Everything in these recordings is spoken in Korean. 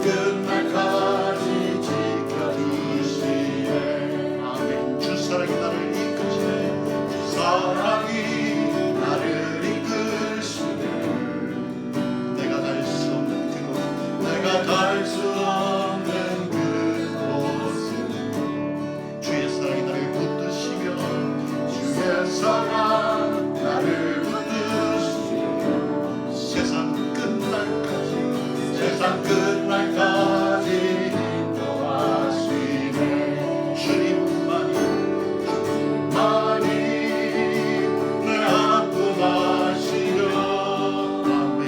끝날까지 지켜주시네. 아멘. 주 사랑이 나를 이끄시네. 주 사랑이 나를 이끄시네. 내가 갈 수 없는 그곳, 내가 갈 수 없는 그곳은 주의 사랑이 나를 붙드시며, 주의 사랑 나를 붙드시며, 세상 끝날까지, 세상 끝날까지 인도하시네. 주님만이, 주님만이 내 아픔 아시려. 아멘.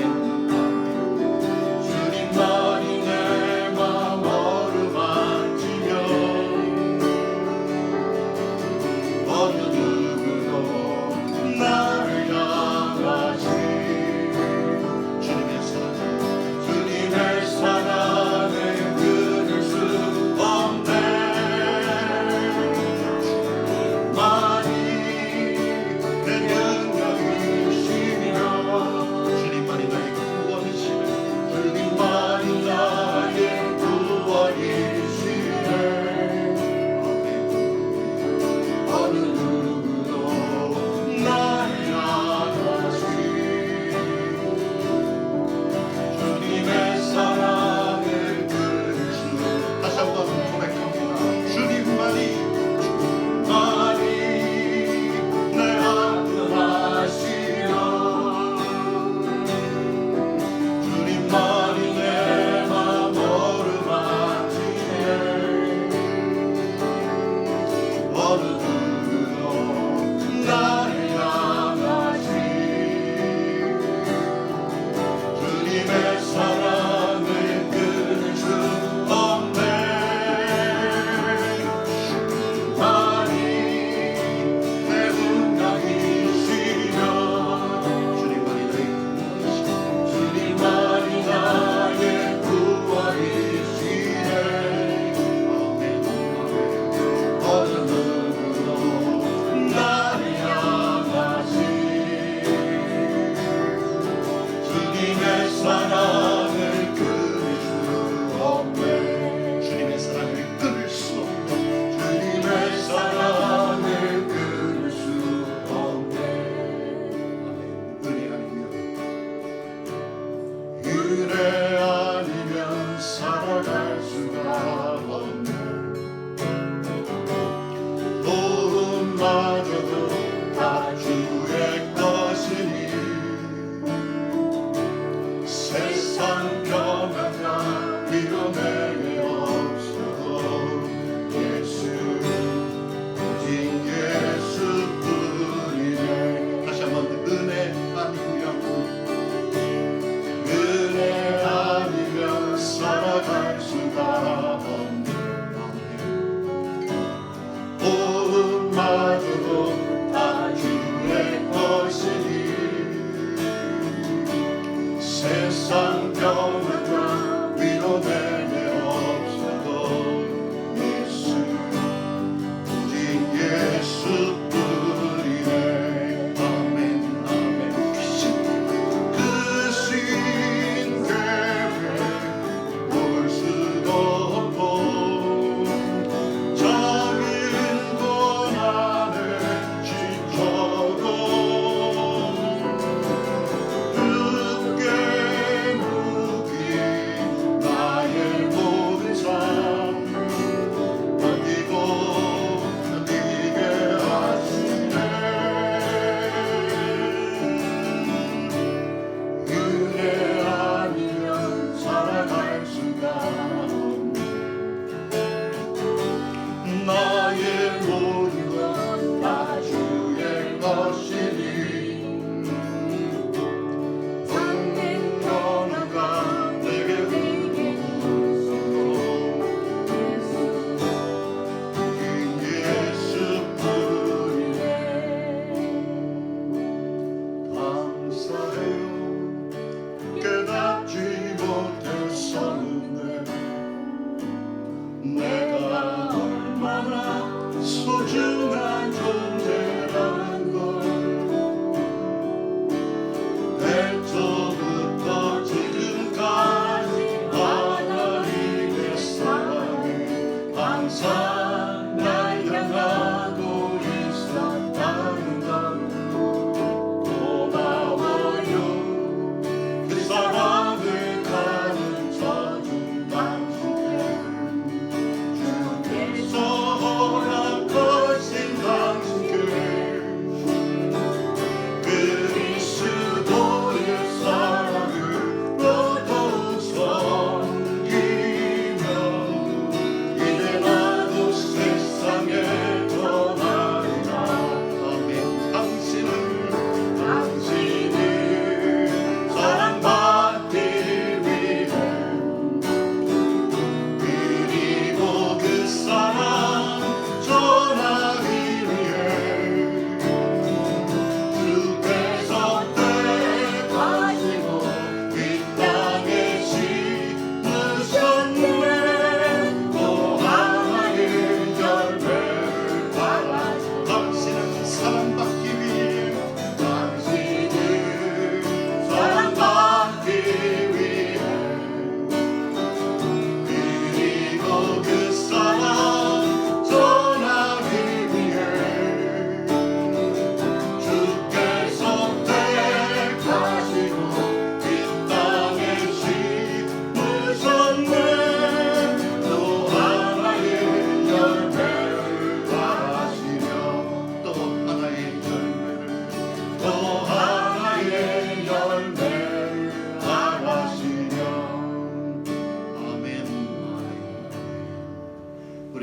주님만이 내 마음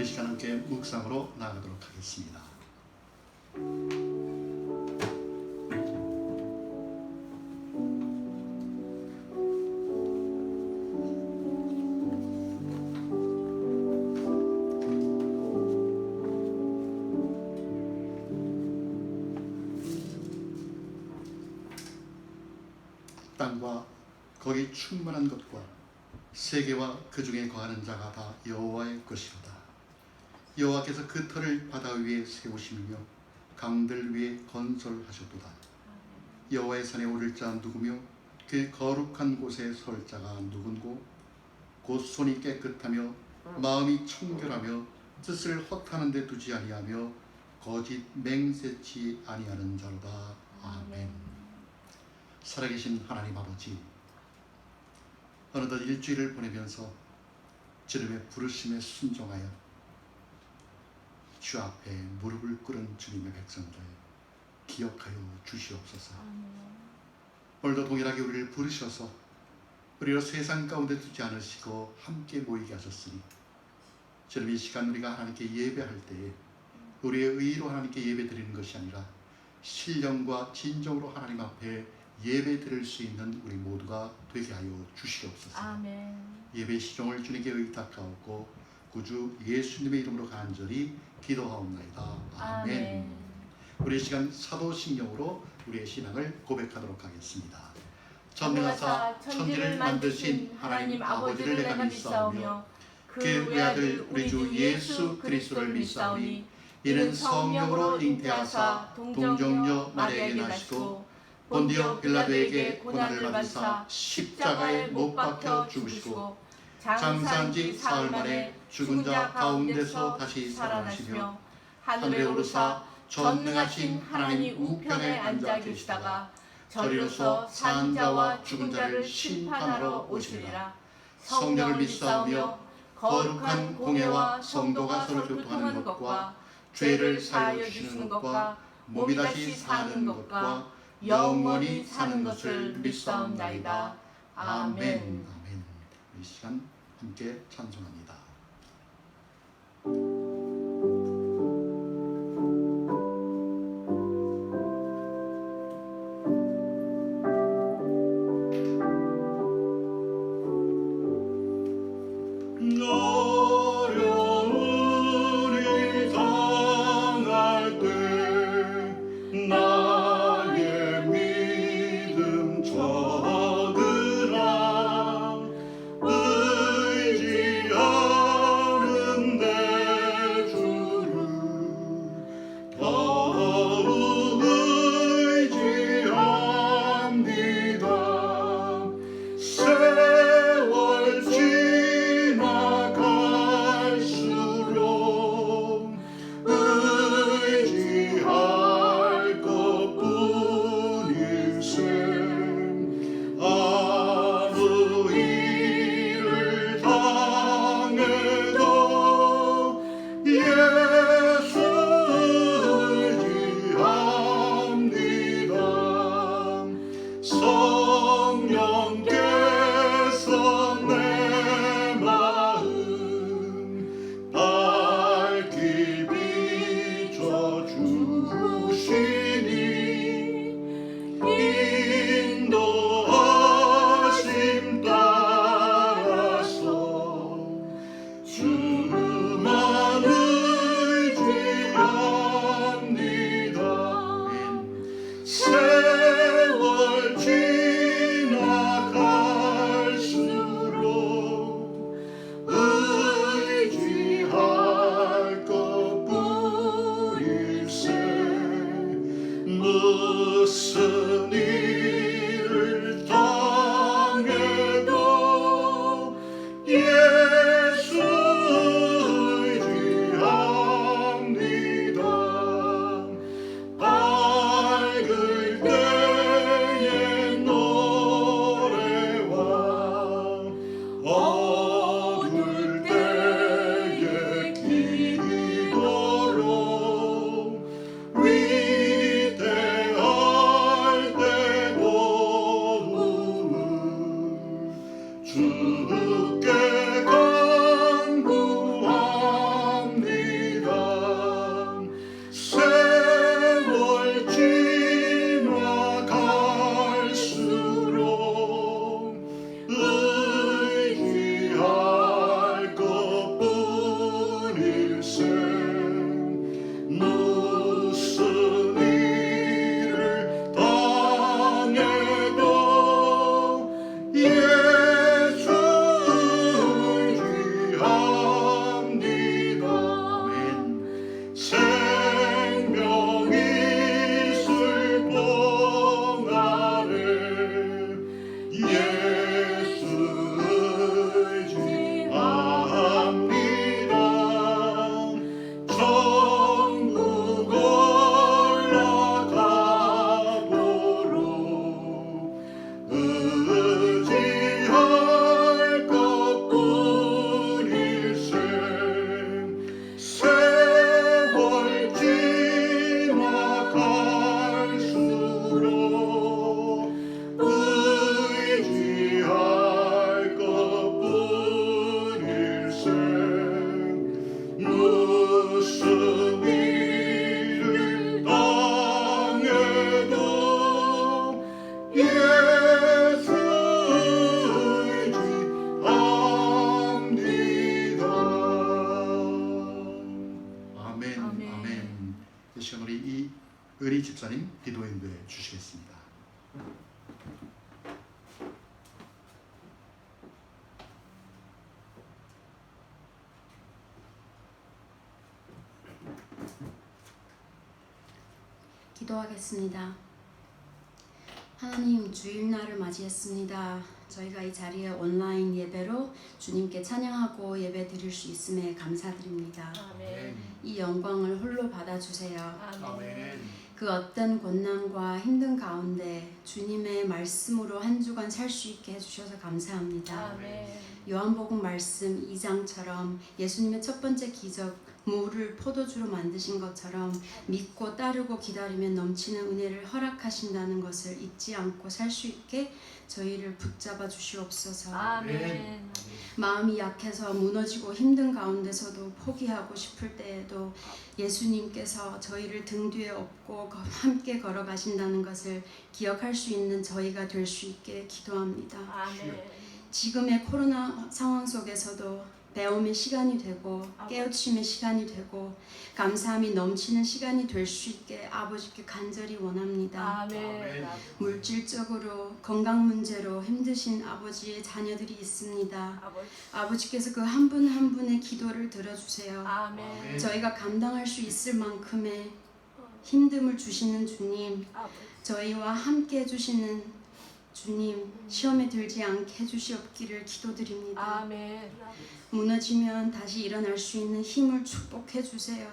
우리 시간 함께 묵상으로 나아가도록 하겠습니다. 땅과 거기 충만한 것과 세계와 그 중에 거하는 자가 다 여호와의 것이로다. 여호와께서 그 터를 바다 위에 세우시며 강들 위에 건설하셨도다. 여호와의 산에 오를 자 누구며 그 거룩한 곳에 설 자가 누군고? 곧 손이 깨끗하며 마음이 청결하며 뜻을 헛하는 데 두지 아니하며 거짓 맹세치 아니하는 자로다. 아멘. 살아계신 하나님 아버지, 어느덧 일주일을 보내면서 주님의 부르심에 순종하여 주 앞에 무릎을 꿇은 주님의 백성들 기억하여 주시옵소서. 오늘도 동일하게 우리를 부르셔서 우리를 세상 가운데 두지 않으시고 함께 모이게 하셨으니 주님, 이 시간 우리가 하나님께 예배할 때에 우리의 의로 하나님께 예배 드리는 것이 아니라 신령과 진정으로 하나님 앞에 예배 드릴 수 있는 우리 모두가 되게 하여 주시옵소서. 아멘. 예배 시종을 주님께 의탁하옵고 구주 예수님의 이름으로 간절히 기도하옵나이다. 아멘. 우리 시간 사도신경으로 우리의 신앙을 고백하도록 하겠습니다. 전능하사 천지를 만드신 하나님 아버지를 내가 믿사오며 그 외아들 우리 주 예수 그리스도를 믿사오니 이는 성령으로 잉태하사 동정녀 마리아에게 나시고 본디오 빌라도에게 고난을 받으사 십자가에 못 박혀 죽으시고 장사한 지 사흘 만에 죽은 자 가운데서 다시 살아나시며 하늘에 오르사 전능하신 하나님 우편에 앉아 계시다가 저리로서 산 자와 죽은 자를 심판하러 오시리라. 성령을 믿사오며 거룩한 공회와 성도가 서로 교통하는 것과 죄를 사하여 주시는 것과 몸이 다시 사는 것과 영원히 사는 것을 믿사옵나이다. 아멘. 아멘. 이 시간 함께 찬송합니다. 주께 간구합니다. 집사님 기도 인도해 주시겠습니다. 기도하겠습니다. 하나님, 주일날을 맞이했습니다. 저희가 이 자리에 온라인 예배로 주님께 찬양하고 예배 드릴 수 있음에 감사드립니다. 아멘. 이 영광을 홀로 받아주세요. 아멘. 그 어떤 고난과 힘든 가운데 주님의 말씀으로 한 주간 살 수 있게 해주셔서 감사합니다. 아멘. 요한복음 말씀 2장처럼 예수님의 첫 번째 기적 물을 포도주로 만드신 것처럼 믿고 따르고 기다리면 넘치는 은혜를 허락하신다는 것을 잊지 않고 살 수 있게 저희를 붙잡아 주시옵소서. 아멘. 마음이 약해서 무너지고 힘든 가운데서도 포기하고 싶을 때에도 예수님께서 저희를 등 뒤에 업고 함께 걸어가신다는 것을 기억할 수 있는 저희가 될 수 있게 기도합니다. 아멘. 지금의 코로나 상황 속에서도 배움의 시간이 되고 깨우침의 시간이 되고 감사함이 넘치는 시간이 될 수 있게 아버지께 간절히 원합니다. 아멘. 물질적으로 건강 문제로 힘드신 아버지의 자녀들이 있습니다. 아버지께서 그 한 분 한 분의 기도를 들어주세요. 아멘. 저희가 감당할 수 있을 만큼의 힘듦을 주시는 주님, 저희와 함께 해주시는 주님, 시험에 들지 않게 해주시옵기를 기도드립니다. 아멘. 무너지면 다시 일어날 수 있는 힘을 축복해 주세요.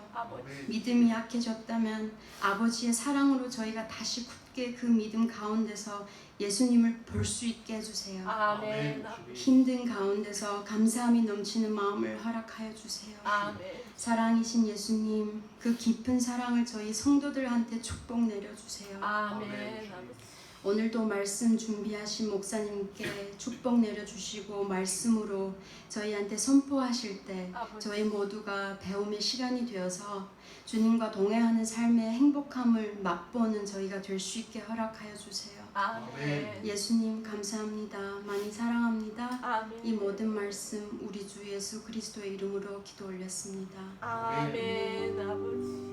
믿음이 약해졌다면 아버지의 사랑으로 저희가 다시 굳게 그 믿음 가운데서 예수님을 볼 수 있게 해주세요. 아멘. 힘든 가운데서 감사함이 넘치는 마음을 허락하여 주세요. 아멘. 사랑이신 예수님, 그 깊은 사랑을 저희 성도들한테 축복 내려주세요. 아멘. 오늘도 말씀 준비하신 목사님께 축복 내려주시고 말씀으로 저희한테 선포하실 때 저희 모두가 배움의 시간이 되어서 주님과 동행하는 삶의 행복함을 맛보는 저희가 될 수 있게 허락하여 주세요. 아멘. 예수님 감사합니다. 많이 사랑합니다. 아멘. 이 모든 말씀 우리 주 예수 그리스도의 이름으로 기도 올렸습니다. 아멘. 아버지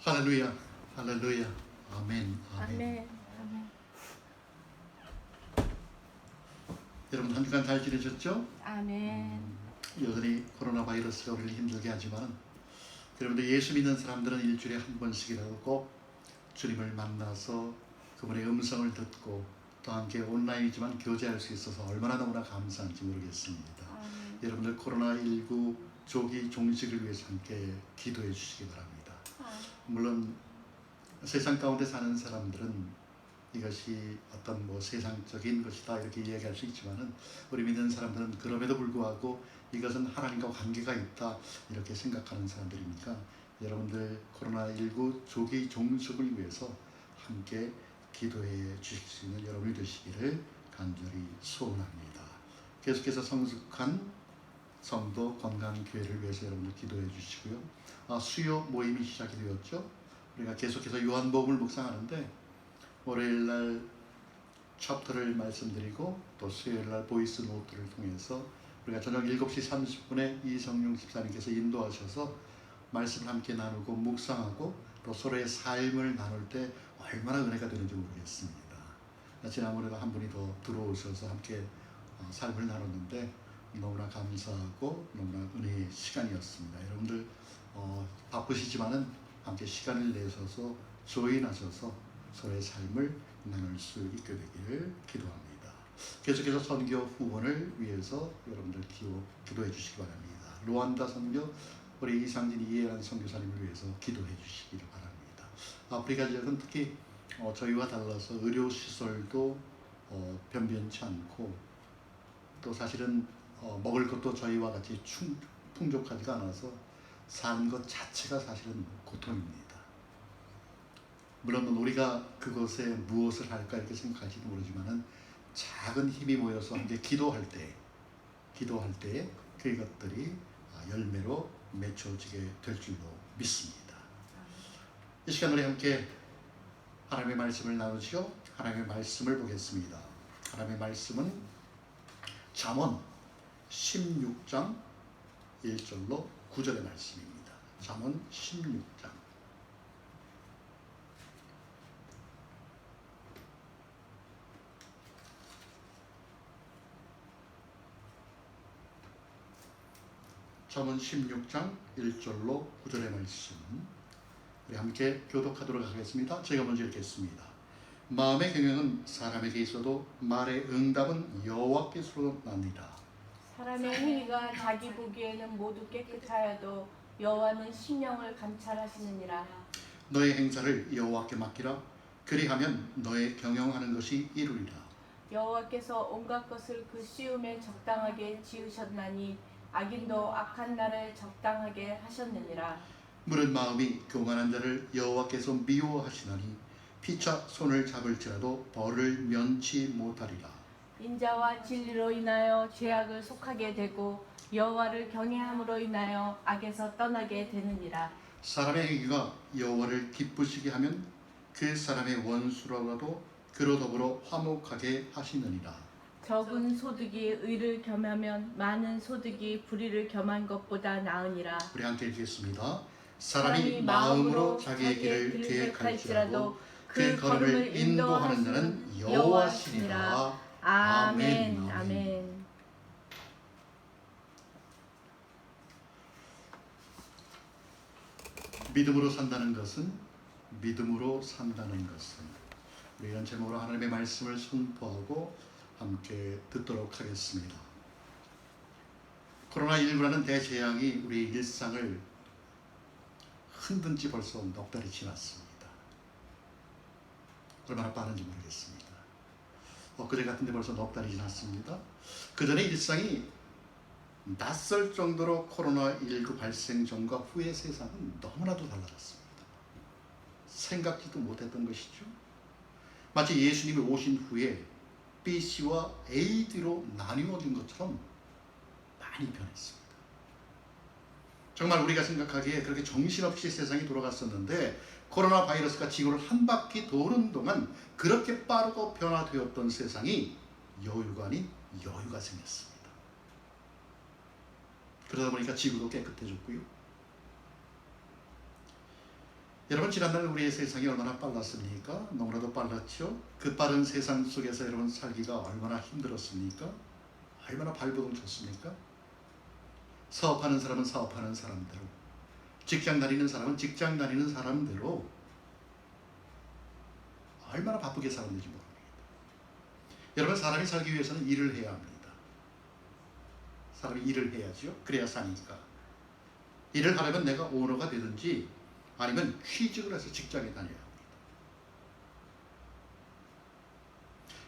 할렐루야, 할렐루야, 아멘, 아멘. 아멘. 여러분 한 주간 잘 지내셨죠? 아멘. 여전히 코로나 바이러스가 우리를 힘들게 하지만 여러분들 예수 믿는 사람들은 일주일에 한 번씩이라도 꼭 주님을 만나서 그분의 음성을 듣고 또 함께 온라인이지만 교제할 수 있어서 얼마나 너무나 감사한지 모르겠습니다. 여러분들 코로나19 조기 종식을 위해서 함께 기도해 주시기 바랍니다. 물론 세상 가운데 사는 사람들은 이것이 어떤 세상적인 것이다 이렇게 이야기할 수 있지만은 우리 믿는 사람들은 그럼에도 불구하고 이것은 하나님과 관계가 있다 이렇게 생각하는 사람들이니까 여러분들 코로나19 조기 종식을 위해서 함께 기도해 주실 수 있는 여러분이 되시기를 간절히 소원합니다. 계속해서 성숙한 성도 건강교회를 위해서 여러분들 기도해 주시고요. 수요 모임이 시작이 되었죠. 우리가 계속해서 요한복음을 묵상하는데 월요일날 챕터를 말씀드리고 또 수요일날 보이스 노트를 통해서 우리가 저녁 7시 30분에 이성용 집사님께서 인도하셔서 말씀을 함께 나누고 묵상하고 또 서로의 삶을 나눌 때 얼마나 은혜가 되는지 모르겠습니다. 지난번에도 한 분이 더 들어오셔서 함께 삶을 나눴는데 너무나 감사하고 너무나 은혜의 시간이었습니다. 여러분들 바쁘시지만은 함께 시간을 내셔서 조인하셔서 서로의 삶을 나눌 수 있게 되기를 기도합니다. 계속해서 선교 후원을 위해서 여러분들 기도해 주시기 바랍니다. 루안다 선교 우리 이상진 이해란 선교사님을 위해서 기도해 주시기를 바랍니다. 아프리카 지역은 특히 저희와 달라서 의료시설도 변변치 않고 또 사실은 먹을 것도 저희와 같이 풍족하지가 않아서 사는 것 자체가 사실은 고통입니다. 물론 우리가 그것에 무엇을 할까 이렇게 생각할지도 모르지만은 작은 힘이 모여서 함께 기도할 때 그것들이 열매로 맺혀지게 될 줄로 믿습니다. 이 시간 우리 함께 하나님의 말씀을 나누시고 하나님의 말씀을 보겠습니다. 하나님의 말씀은 잠언 16장 1절로 9절의 말씀입니다. 잠언 16장 잠언 16장 1절로 9절의 말씀 우리 함께 교독하도록 하겠습니다. 제가 먼저 읽겠습니다. 마음의 경영은 사람에게 있어도 말의 응답은 여호와께서로 납니다. 사람의 행위가 자기 보기에는 모두 깨끗하여도 여호와는 심령을 감찰하시느니라. 너의 행사를 여호와께 맡기라. 그리하면 너의 경영하는 것이 이루리라. 여호와께서 온갖 것을 그 씌움에 적당하게 지으셨나니 악인도 악한 날을 적당하게 하셨느니라. 무릇 마음이 교만한 자를 여호와께서 미워하시나니 피차 손을 잡을지라도 벌을 면치 못하리라. 인자와 진리로 인하여 죄악을 속하게 되고 여호와를 경외함으로 인하여 악에서 떠나게 되느니라. 사람의 행위가 여호와를 기쁘시게 하면 그 사람의 원수라도 그로 더불어 화목하게 하시느니라. 적은 소득이 의를 겸하면 많은 소득이 불의를 겸한 것보다 나으니라. 우리 함께 읽겠습니다. 사람이 마음으로 자기의 길을 계획할지라도 그 걸음을 인도하는 자는 여호와시니라. 아멘. 아멘. 믿음으로 산다는 것은 우리 이런 제목으로 하나님의 말씀을 선포하고 함께 듣도록 하겠습니다. 코로나19라는 대재앙이 우리 일상을 흔든 지 벌써 넉 달이 지났습니다. 얼마나 빠른지 모르겠습니다. 엊그제 같은데 벌써 넉 달이 지났습니다. 그 전에 일상이 낯설 정도로 코로나19 발생 전과 후의 세상은 너무나도 달라졌습니다. 생각지도 못했던 것이죠. 마치 예수님이 오신 후에 BC와 AD로 나뉘어진 것처럼 많이 변했습니다. 정말 우리가 생각하기에 그렇게 정신없이 세상이 돌아갔었는데 코로나 바이러스가 지구를 한 바퀴 도는 동안 그렇게 빠르고 변화되었던 세상이 여유가 아닌 여유가 생겼습니다. 그러다 보니까 지구도 깨끗해졌고요. 여러분, 지난날 우리의 세상이 얼마나 빨랐습니까? 너무나도 빨랐죠. 그 빠른 세상 속에서 여러분 살기가 얼마나 힘들었습니까? 얼마나 발버둥 쳤습니까? 사업하는 사람은 사업하는 사람대로, 직장 다니는 사람은 직장 다니는 사람대로 얼마나 바쁘게 살았는지 모릅니다. 여러분, 사람이 살기 위해서는 일을 해야 합니다. 사람이 일을 해야죠. 그래야 사니까. 일을 하려면 내가 오너가 되든지 아니면 취직을 해서 직장에 다녀야 합니다.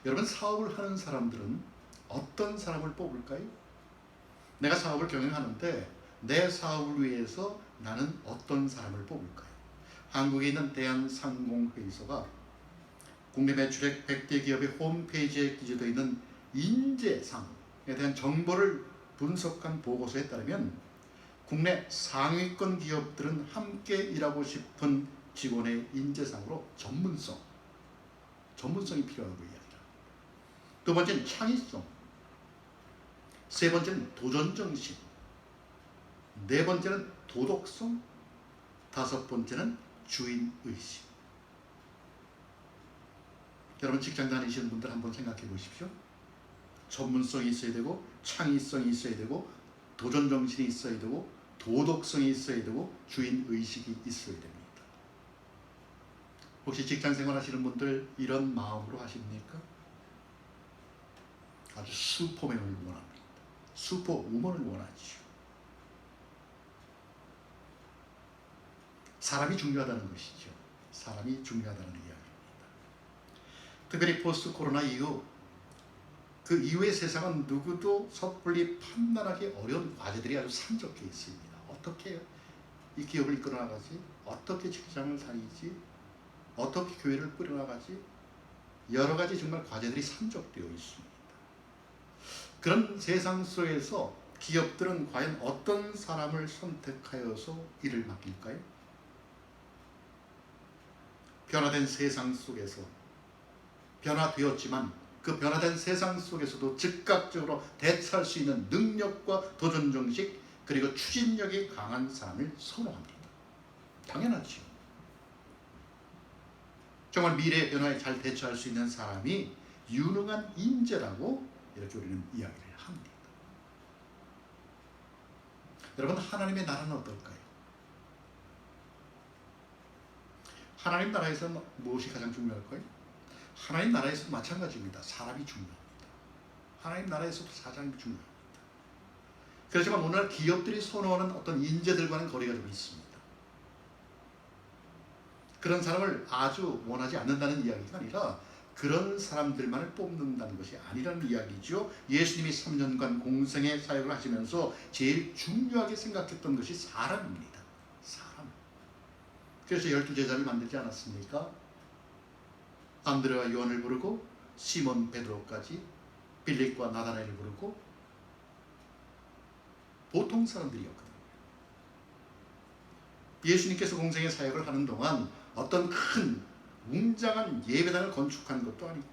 여러분, 사업을 하는 사람들은 어떤 사람을 뽑을까요? 내가 사업을 경영하는데 내 사업을 위해서 나는 어떤 사람을 뽑을까요? 한국에 있는 대한상공회의소가 국내 매출액 100대 기업의 홈페이지에 기재되어 있는 인재상에 대한 정보를 분석한 보고서에 따르면 국내 상위권 기업들은 함께 일하고 싶은 직원의 인재상으로 전문성이 필요하다고 이야기합니다. 두 번째는 창의성, 세 번째는 도전정신, 네 번째는 도덕성, 다섯 번째는 주인의식. 여러분, 직장 다니시는 분들 한번 생각해 보십시오. 전문성이 있어야 되고, 창의성이 있어야 되고, 도전정신이 있어야 되고, 도덕성이 있어야 되고, 주인의식이 있어야 됩니다. 혹시 직장생활 하시는 분들 이런 마음으로 하십니까? 아주 슈퍼맨을 원합니다. 슈퍼우먼을 원하죠. 사람이 중요하다는 것이죠. 사람이 중요하다는 이야기입니다. 특별히 포스트 코로나 이후 그 이후의 세상은 누구도 섣불리 판단하기 어려운 과제들이 아주 산적해 있습니다. 어떻게 이 기업을 이끌어 나가지? 어떻게 직장을 다니지? 어떻게 교회를 꾸려나가지? 여러 가지 정말 과제들이 산적되어 있습니다. 그런 세상 속에서 기업들은 과연 어떤 사람을 선택하여서 일을 맡길까요? 변화된 세상 속에서 변화되었지만 그 변화된 세상 속에서도 즉각적으로 대처할 수 있는 능력과 도전정식 그리고 추진력이 강한 사람을 선호합니다. 당연하죠. 정말 미래의 변화에 잘 대처할 수 있는 사람이 유능한 인재라고 이렇게 우리는 이야기를 합니다. 여러분, 하나님의 나라는 어떨까요? 하나님 나라에서는 무엇이 가장 중요할까요? 하나님 나라에서도 마찬가지입니다. 사람이 중요합니다. 하나님 나라에서도 사람이 중요합니다. 그렇지만 오늘날 기업들이 선호하는 어떤 인재들과는 거리가 좀 있습니다. 그런 사람을 아주 원하지 않는다는 이야기가 아니라 그런 사람들만을 뽑는다는 것이 아니라는 이야기죠. 예수님이 3년간 공생의 사역을 하시면서 제일 중요하게 생각했던 것이 사람입니다. 사람. 그래서 12제자를 만들지 않았습니까? 안드레와 요한을 부르고 시몬 베드로까지 빌립과 나다나엘을 부르고 보통 사람들이었거든요. 예수님께서 공생의 사역을 하는 동안 어떤 큰 웅장한 예배당을 건축한 것도 아니고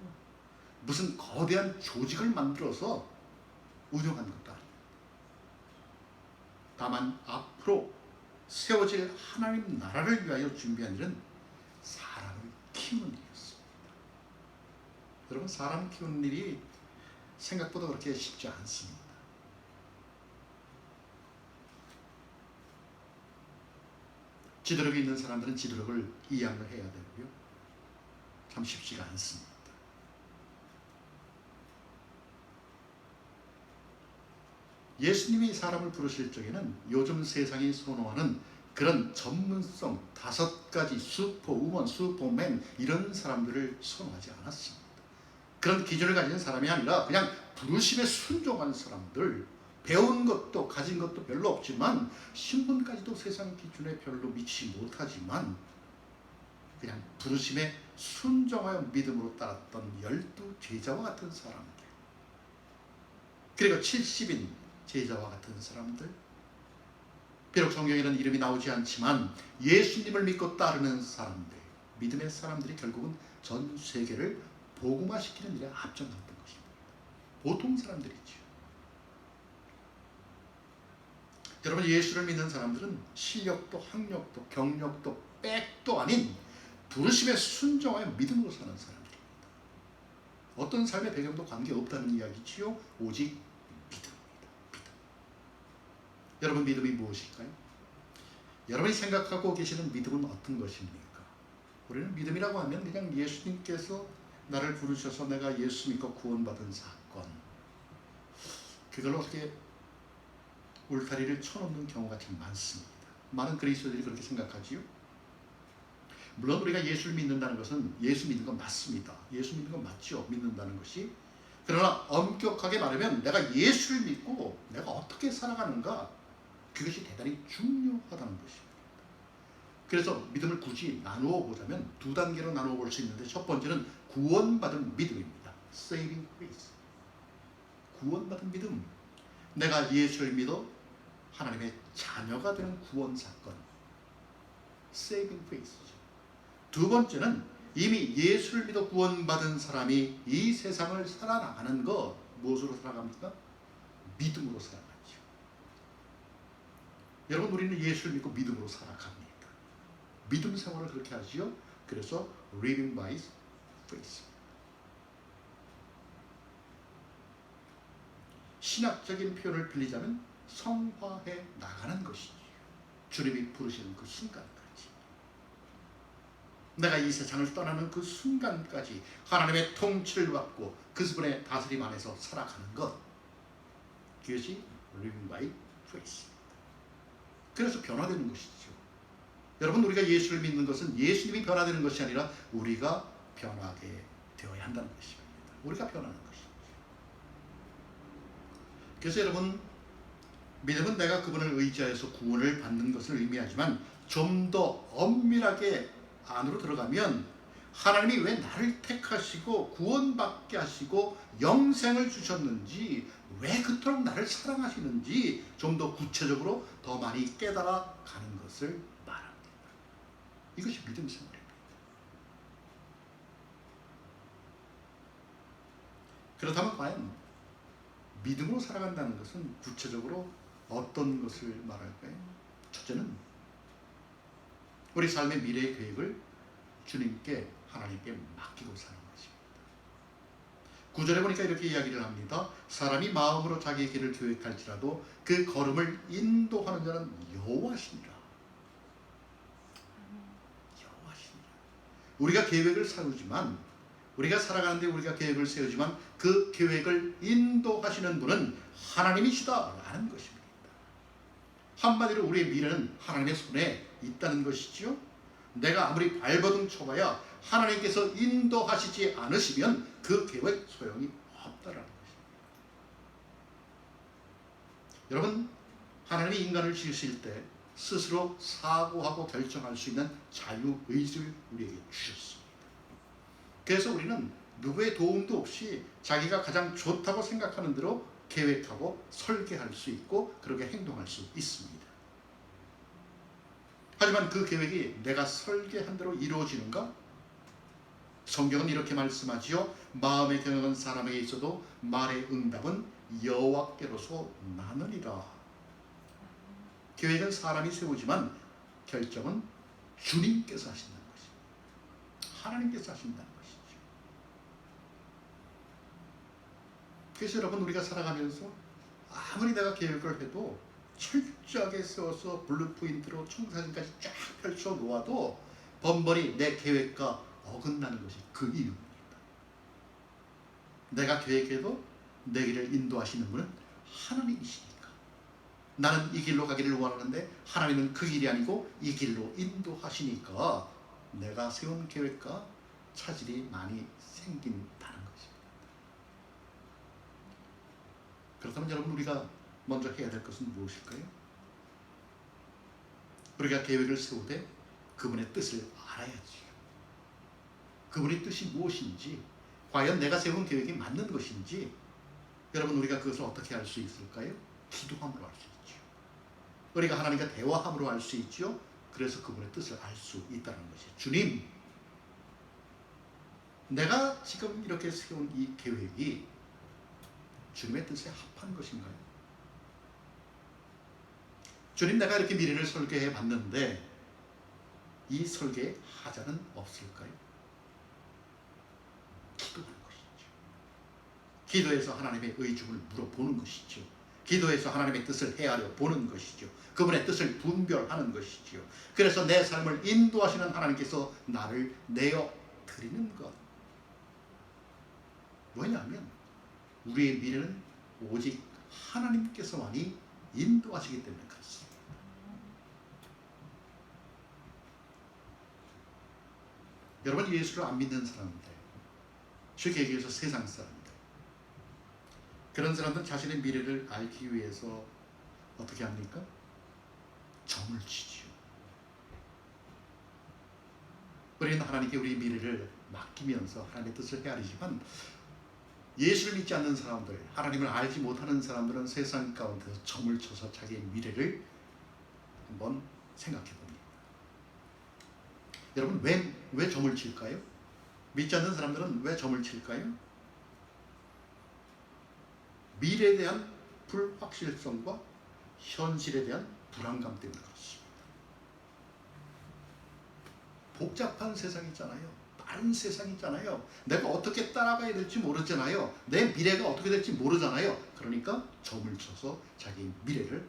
무슨 거대한 조직을 만들어서 운영한 것도 아니고 다만 앞으로 세워질 하나님 나라를 위하여 준비한 일은 사람을 키우는 일이었습니다. 여러분, 사람 키우는 일이 생각보다 그렇게 쉽지 않습니다. 지도력이 있는 사람들은 지도력을 이양을 해야 되고요. 참 쉽지가 않습니다. 예수님이 사람을 부르실 적에는 요즘 세상이 선호하는 그런 전문성 5가지 슈퍼우먼, 슈퍼맨 이런 사람들을 선호하지 않았습니다. 그런 기준을 가진 사람이 아니라 그냥 부르심에 순종한 사람들, 배운 것도 가진 것도 별로 없지만 신분까지도 세상 기준에 별로 미치지 못하지만 그냥 부르심에 순종하여 믿음으로 따랐던 12제자와 같은 사람들, 그리고 70인 제자와 같은 사람들, 비록 성경에는 이름이 나오지 않지만 예수님을 믿고 따르는 사람들, 믿음의 사람들이 결국은 전 세계를 복음화시키는 일에 앞장섰던 것입니다. 보통 사람들이죠. 여러분, 예수를 믿는 사람들은 실력도 학력도 경력도 백도 아닌 부르심에 순종하여 믿음으로 사는 사람들입니다. 어떤 삶의 배경도 관계없다는 이야기지요. 오직 믿음입니다. 믿음. 여러분, 믿음이 무엇일까요? 여러분이 생각하고 계시는 믿음은 어떤 것입니까? 우리는 믿음이라고 하면 그냥 예수님께서 나를 부르셔서 내가 예수 믿고 구원받은 사건, 그걸 어떻게 울타리를 쳐놓는 경우가 참 많습니다. 많은 그리스도인들이 그렇게 생각하지요. 물론 우리가 예수를 믿는다는 것은 예수 믿는 건 맞습니다. 예수 믿는 건 맞죠. 믿는다는 것이. 그러나 엄격하게 말하면 내가 예수를 믿고 내가 어떻게 살아가는가, 그것이 대단히 중요하다는 것입니다. 그래서 믿음을 굳이 나누어 보자면 2단계로 나누어 볼 수 있는데, 첫 번째는 구원받은 믿음입니다. Saving faith. 구원받은 믿음. 내가 예수를 믿어 하나님의 자녀가 되는 구원 사건. Saving faith죠. 두 번째는 이미 예수를 믿어 구원받은 사람이 이 세상을 살아나가는 것, 무엇으로 살아갑니까? 믿음으로 살아가죠. 여러분, 우리는 예수를 믿고 믿음으로 살아갑니다. 믿음 생활을 그렇게 하지요. 그래서 living by faith. 신학적인 표현을 빌리자면 성화해 나가는 것이지요. 주님이 부르시는 그 순간까지, 내가 이 세상을 떠나는 그 순간까지 하나님의 통치를 받고 그분의 다스림 안에서 살아가는 것, 그것이 living by faith. 그래서 변화되는 것이죠. 여러분, 우리가 예수를 믿는 것은 예수님이 변화되는 것이 아니라 우리가 변하게 되어야 한다는 것입니다. 우리가 변하는 것입니다. 그래서 여러분, 믿음은 내가 그분을 의지하여서 구원을 받는 것을 의미하지만 좀 더 엄밀하게 안으로 들어가면 하나님이 왜 나를 택하시고 구원받게 하시고 영생을 주셨는지, 왜 그토록 나를 사랑하시는지 좀 더 구체적으로 더 많이 깨달아 가는 것을 말합니다. 이것이 믿음 생활입니다. 그렇다면 과연 믿음으로 살아간다는 것은 구체적으로 어떤 것을 말할까요? 첫째는 우리 삶의 미래의 계획을 주님께, 하나님께 맡기고 사는 것입니다. 9절에 보니까 이렇게 이야기를 합니다. 사람이 마음으로 자기의 길을 계획할지라도 그 걸음을 인도하는 자는 여호와시니라. 여호와시니라. 우리가 계획을 세우지만, 우리가 살아가는데 우리가 계획을 세우지만 그 계획을 인도하시는 분은 하나님이시다라는 것입니다. 한마디로 우리의 미래는 하나님의 손에 있다는 것이지요. 내가 아무리 발버둥 쳐봐야 하나님께서 인도하시지 않으시면 그 계획 소용이 없다라는 것입니다. 여러분, 하나님이 인간을 지으실 때 스스로 사고하고 결정할 수 있는 자유의지를 우리에게 주셨습니다. 그래서 우리는 누구의 도움도 없이 자기가 가장 좋다고 생각하는 대로 계획하고 설계할 수 있고 그렇게 행동할 수 있습니다. 하지만 그 계획이 내가 설계한 대로 이루어지는가? 성경은 이렇게 말씀하지요. 마음에 경영한 사람에게 있어도 말의 응답은 여호와께로서 나느니라. 계획은 사람이 세우지만 결정은 주님께서 하신다는 것입니다. 하나님께서 하신다는 것이죠. 그래서 여러분, 우리가 살아가면서 아무리 내가 계획을 해도 철저하게 세워서 블루프린트로 청사진까지 쫙 펼쳐 놓아도 번번이 내 계획과 어긋나는 것이 그 이유입니다. 내가 계획해도 내 길을 인도하시는 분은 하나님이시니까. 나는 이 길로 가기를 원하는데 하나님은 그 길이 아니고 이 길로 인도하시니까 내가 세운 계획과 차질이 많이 생긴다는 것입니다. 그렇다면 여러분, 우리가 먼저 해야 될 것은 무엇일까요? 우리가 계획을 세우되 그분의 뜻을 알아야지. 그분의 뜻이 무엇인지, 과연 내가 세운 계획이 맞는 것인지, 여러분, 우리가 그것을 어떻게 알 수 있을까요? 기도함으로 알 수 있죠. 우리가 하나님과 대화함으로 알 수 있죠. 그래서 그분의 뜻을 알 수 있다는 것이죠. 주님, 내가 지금 이렇게 세운 이 계획이 주님의 뜻에 합한 것인가요? 주님, 내가 이렇게 미래를 설계해 봤는데 이 설계에 하자는 없을까요? 기도하는 것이죠. 기도해서 하나님의 의중을 물어보는 것이죠. 기도해서 하나님의 뜻을 헤아려 보는 것이죠. 그분의 뜻을 분별하는 것이죠. 그래서 내 삶을 인도하시는 하나님께서 나를 내어 드리는 것. 왜냐하면 우리의 미래는 오직 하나님께서만이 인도하시기 때문에 그렇습니다. 여러분, 예수를 안 믿는 사람들, 쉽게 얘기해서 세상 사람들, 그런 사람들은 자신의 미래를 알기 위해서 어떻게 합니까? 점을 치지요. 우리는 하나님께 우리 미래를 맡기면서 하나님의 뜻을 헤아리지만, 예수를 믿지 않는 사람들, 하나님을 알지 못하는 사람들은 세상 가운데서 점을 쳐서 자기의 미래를 한번 생각해 봅니다. 여러분, 왜 점을 칠까요? 믿지 않는 사람들은 왜 점을 칠까요? 미래에 대한 불확실성과 현실에 대한 불안감 때문에 그렇습니다. 복잡한 세상이잖아요. 다른 세상이잖아요. 내가 어떻게 따라가야 될지 모르잖아요. 내 미래가 어떻게 될지 모르잖아요. 그러니까 점을 쳐서 자기 미래를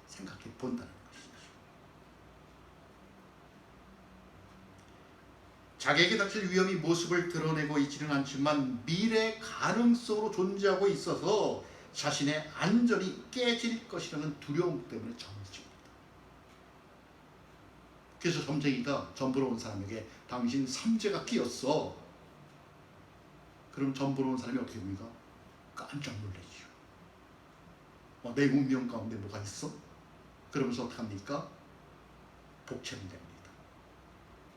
생각해 본다는 것이죠. 자기에게 닥칠 위험이 모습을 드러내고 있지는 않지만 미래 가능성으로 존재하고 있어서 자신의 안전이 깨질 것이라는 두려움 때문에 점을 칩니다. 그래서 점쟁이가 점 보러 온 사람에게 당신 삼재가 끼었어. 그럼 점 보러 온 사람이 어떻게 됩니까? 깜짝 놀라죠. 내 운명 가운데 뭐가 있어? 그러면서 어떻게 합니까? 복채를 냅니다.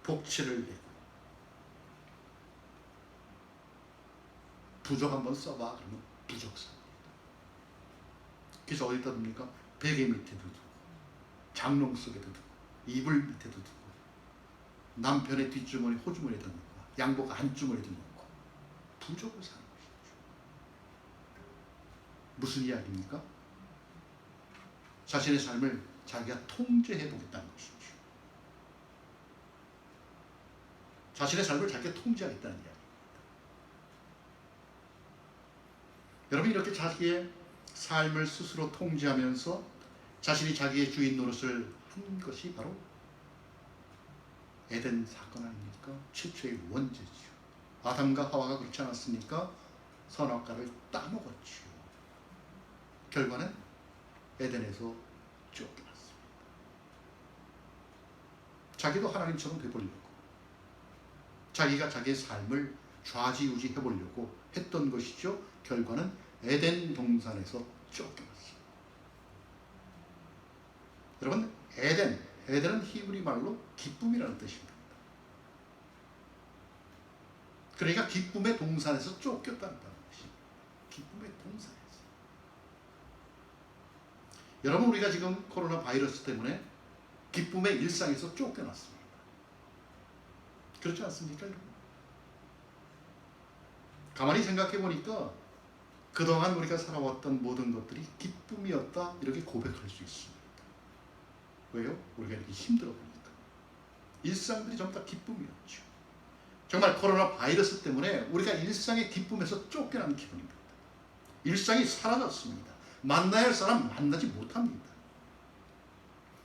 복채를 내고 부적 한번 써봐. 그러면 부적 삽니다. 그래서 어디다 둡니까? 베개 밑에도 두고 장롱 속에도 두고 이불 밑에도 두고 남편의 뒷주머니 호주머니에다 넣고 양복 안주머니에도 넣고 부적을 사는 것이죠. 무슨 이야기입니까? 자신의 삶을 자기가 통제해 보겠다는 것이죠. 자신의 삶을 자기가 통제하겠다는 이야기입니다. 여러분, 이렇게 자기의 삶을 스스로 통제하면서 자신이 자기의 주인 노릇을 한 것이 바로 에덴 사건 아닙니까? 최초의 원죄죠. 아담과 하와가 그렇지 않았습니까? 선악과를 따먹었죠. 결과는 에덴에서 쫓겨났습니다. 자기도 하나님처럼 되보려고, 자기가 자기의 삶을 좌지우지 해보려고 했던 것이죠. 결과는 에덴 동산에서 쫓겨났습니다. 여러분, 에덴은 히브리 말로 기쁨이라는 뜻입니다. 그러니까 기쁨의 동산에서 쫓겼다는 것입니다. 기쁨의 동산에서. 여러분, 우리가 지금 코로나 바이러스 때문에 기쁨의 일상에서 쫓겨났습니다. 그렇지 않습니까, 여러분? 가만히 생각해 보니까 그동안 우리가 살아왔던 모든 것들이 기쁨이었다, 이렇게 고백할 수 있습니다. 왜요? 우리가 이렇게 힘들어 보니까. 일상들이 전부 다 기쁨이었죠. 정말 코로나 바이러스 때문에 우리가 일상의 기쁨에서 쫓겨나는 기분입니다. 일상이 사라졌습니다. 만나야 할 사람 만나지 못합니다.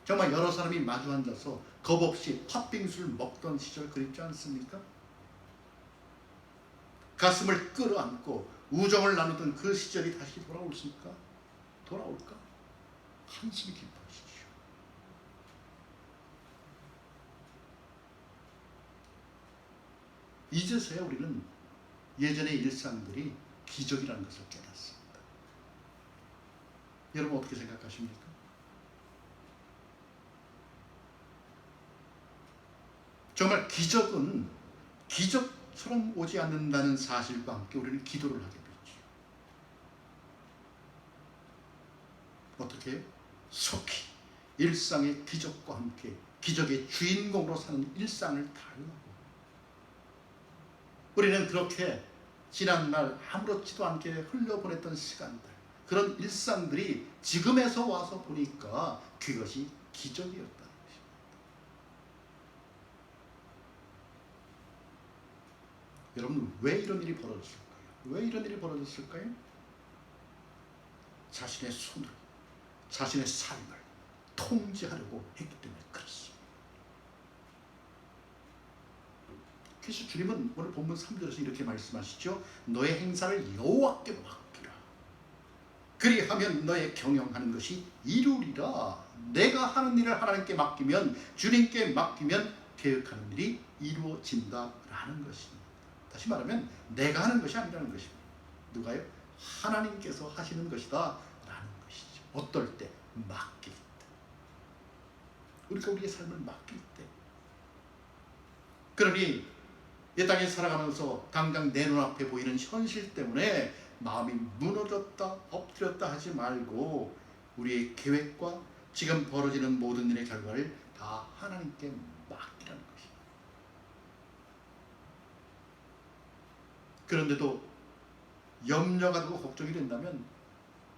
정말 여러 사람이 마주 앉아서 겁없이 팥빙수를 먹던 시절 그립지 않습니까? 가슴을 끌어안고 우정을 나누던 그 시절이 다시 돌아올까? 한숨이 깊어지죠. 이제서야 우리는 예전의 일상들이 기적이라는 것을 깨닫습니다. 여러분, 어떻게 생각하십니까? 정말 기적은 기적처럼 오지 않는다는 사실과 함께 우리는 기도를 하게 되죠. 어떻게? 속히 일상의 기적과 함께 기적의 주인공으로 사는 일상을 달라고. 우리는 그렇게 지난날 아무렇지도 않게 흘려보냈던 시간들, 그런 일상들이 지금에서 와서 보니까 그것이 기적이었다는 것입니다. 여러분, 왜 이런 일이 벌어졌을까요? 자신의 손으로 자신의 삶을 통제하려고 했기 때문에 그렇습니다. 그래서 주님은 오늘 본문 3절에서 이렇게 말씀하시죠. 너의 행사를 여호와께 맡기라. 그리하면 너의 경영하는 것이 이루리라. 내가 하는 일을 하나님께 맡기면, 주님께 맡기면 계획하는 일이 이루어진다라는 것입니다. 다시 말하면 내가 하는 것이 아니라는 것입니다. 누가요? 하나님께서 하시는 것이다 라는 것이죠. 어떨 때? 맡길 때. 우리가 우리의 삶을 맡길 때. 그러니 이 땅에 살아가면서 당장 내 눈앞에 보이는 현실 때문에 마음이 무너졌다, 엎드렸다 하지 말고 우리의 계획과 지금 벌어지는 모든 일의 결과를 다 하나님께 맡기라는 것입니다. 그런데도 염려가 되고 걱정이 된다면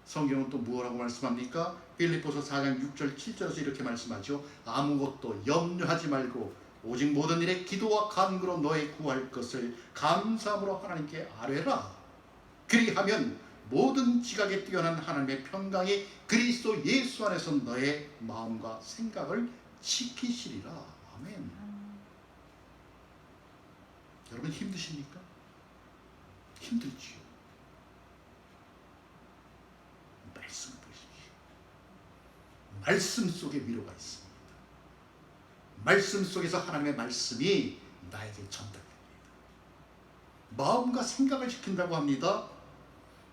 성경은 또 무엇라고 말씀합니까? 빌립보서 4장 6절 7절에서 이렇게 말씀하죠. 아무것도 염려하지 말고 오직 모든 일에 기도와 간구로 너의 구할 것을 감사함으로 하나님께 아뢰라. 그리하면 모든 지각에 뛰어난 하나님의 평강이 그리스도 예수 안에서 너의 마음과 생각을 지키시리라. 아멘. 여러분, 힘드십니까? 힘들지요. 말씀을 보십시오. 말씀 속에 위로가 있습니다. 말씀 속에서 하나님의 말씀이 나에게 전달됩니다. 마음과 생각을 지킨다고 합니다.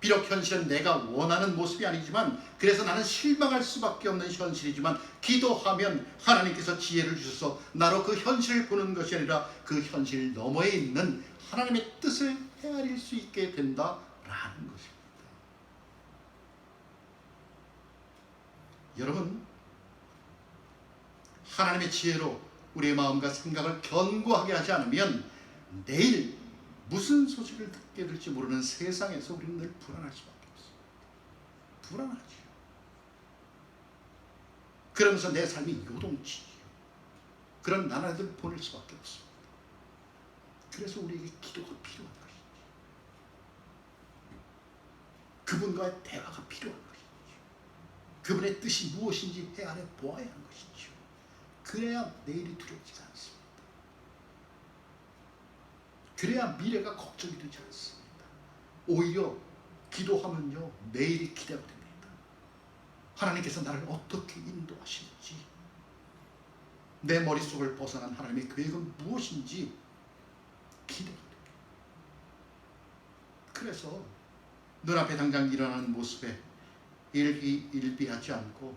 비록 현실은 내가 원하는 모습이 아니지만, 그래서 나는 실망할 수밖에 없는 현실이지만, 기도하면 하나님께서 지혜를 주셔서 나로 그 현실을 보는 것이 아니라 그 현실 너머에 있는 하나님의 뜻을 헤아릴 수 있게 된다라는 것입니다. 여러분, 하나님의 지혜로 우리의 마음과 생각을 견고하게 하지 않으면 내일 무슨 소식을 듣게 될지 모르는 세상에서 우리는 늘 불안할 수밖에 없어요. 불안하죠. 그러면서 내 삶이 요동치죠. 그런 나날들 보낼 수밖에 없습니다. 그래서 우리에게 기도가 필요한 것이죠. 그분과의 대화가 필요한 것이죠. 그분의 뜻이 무엇인지 헤아려 보아야 하는 것이죠. 그래야 내일이 두렵지가 않습니다. 그래야 미래가 걱정이 되지 않습니다. 오히려 기도하면요, 내일이 기대가 됩니다. 하나님께서 나를 어떻게 인도하실지, 내 머릿속을 벗어난 하나님의 계획은 무엇인지 기대가 됩니다. 그래서 눈앞에 당장 일어나는 모습에 일비하지 않고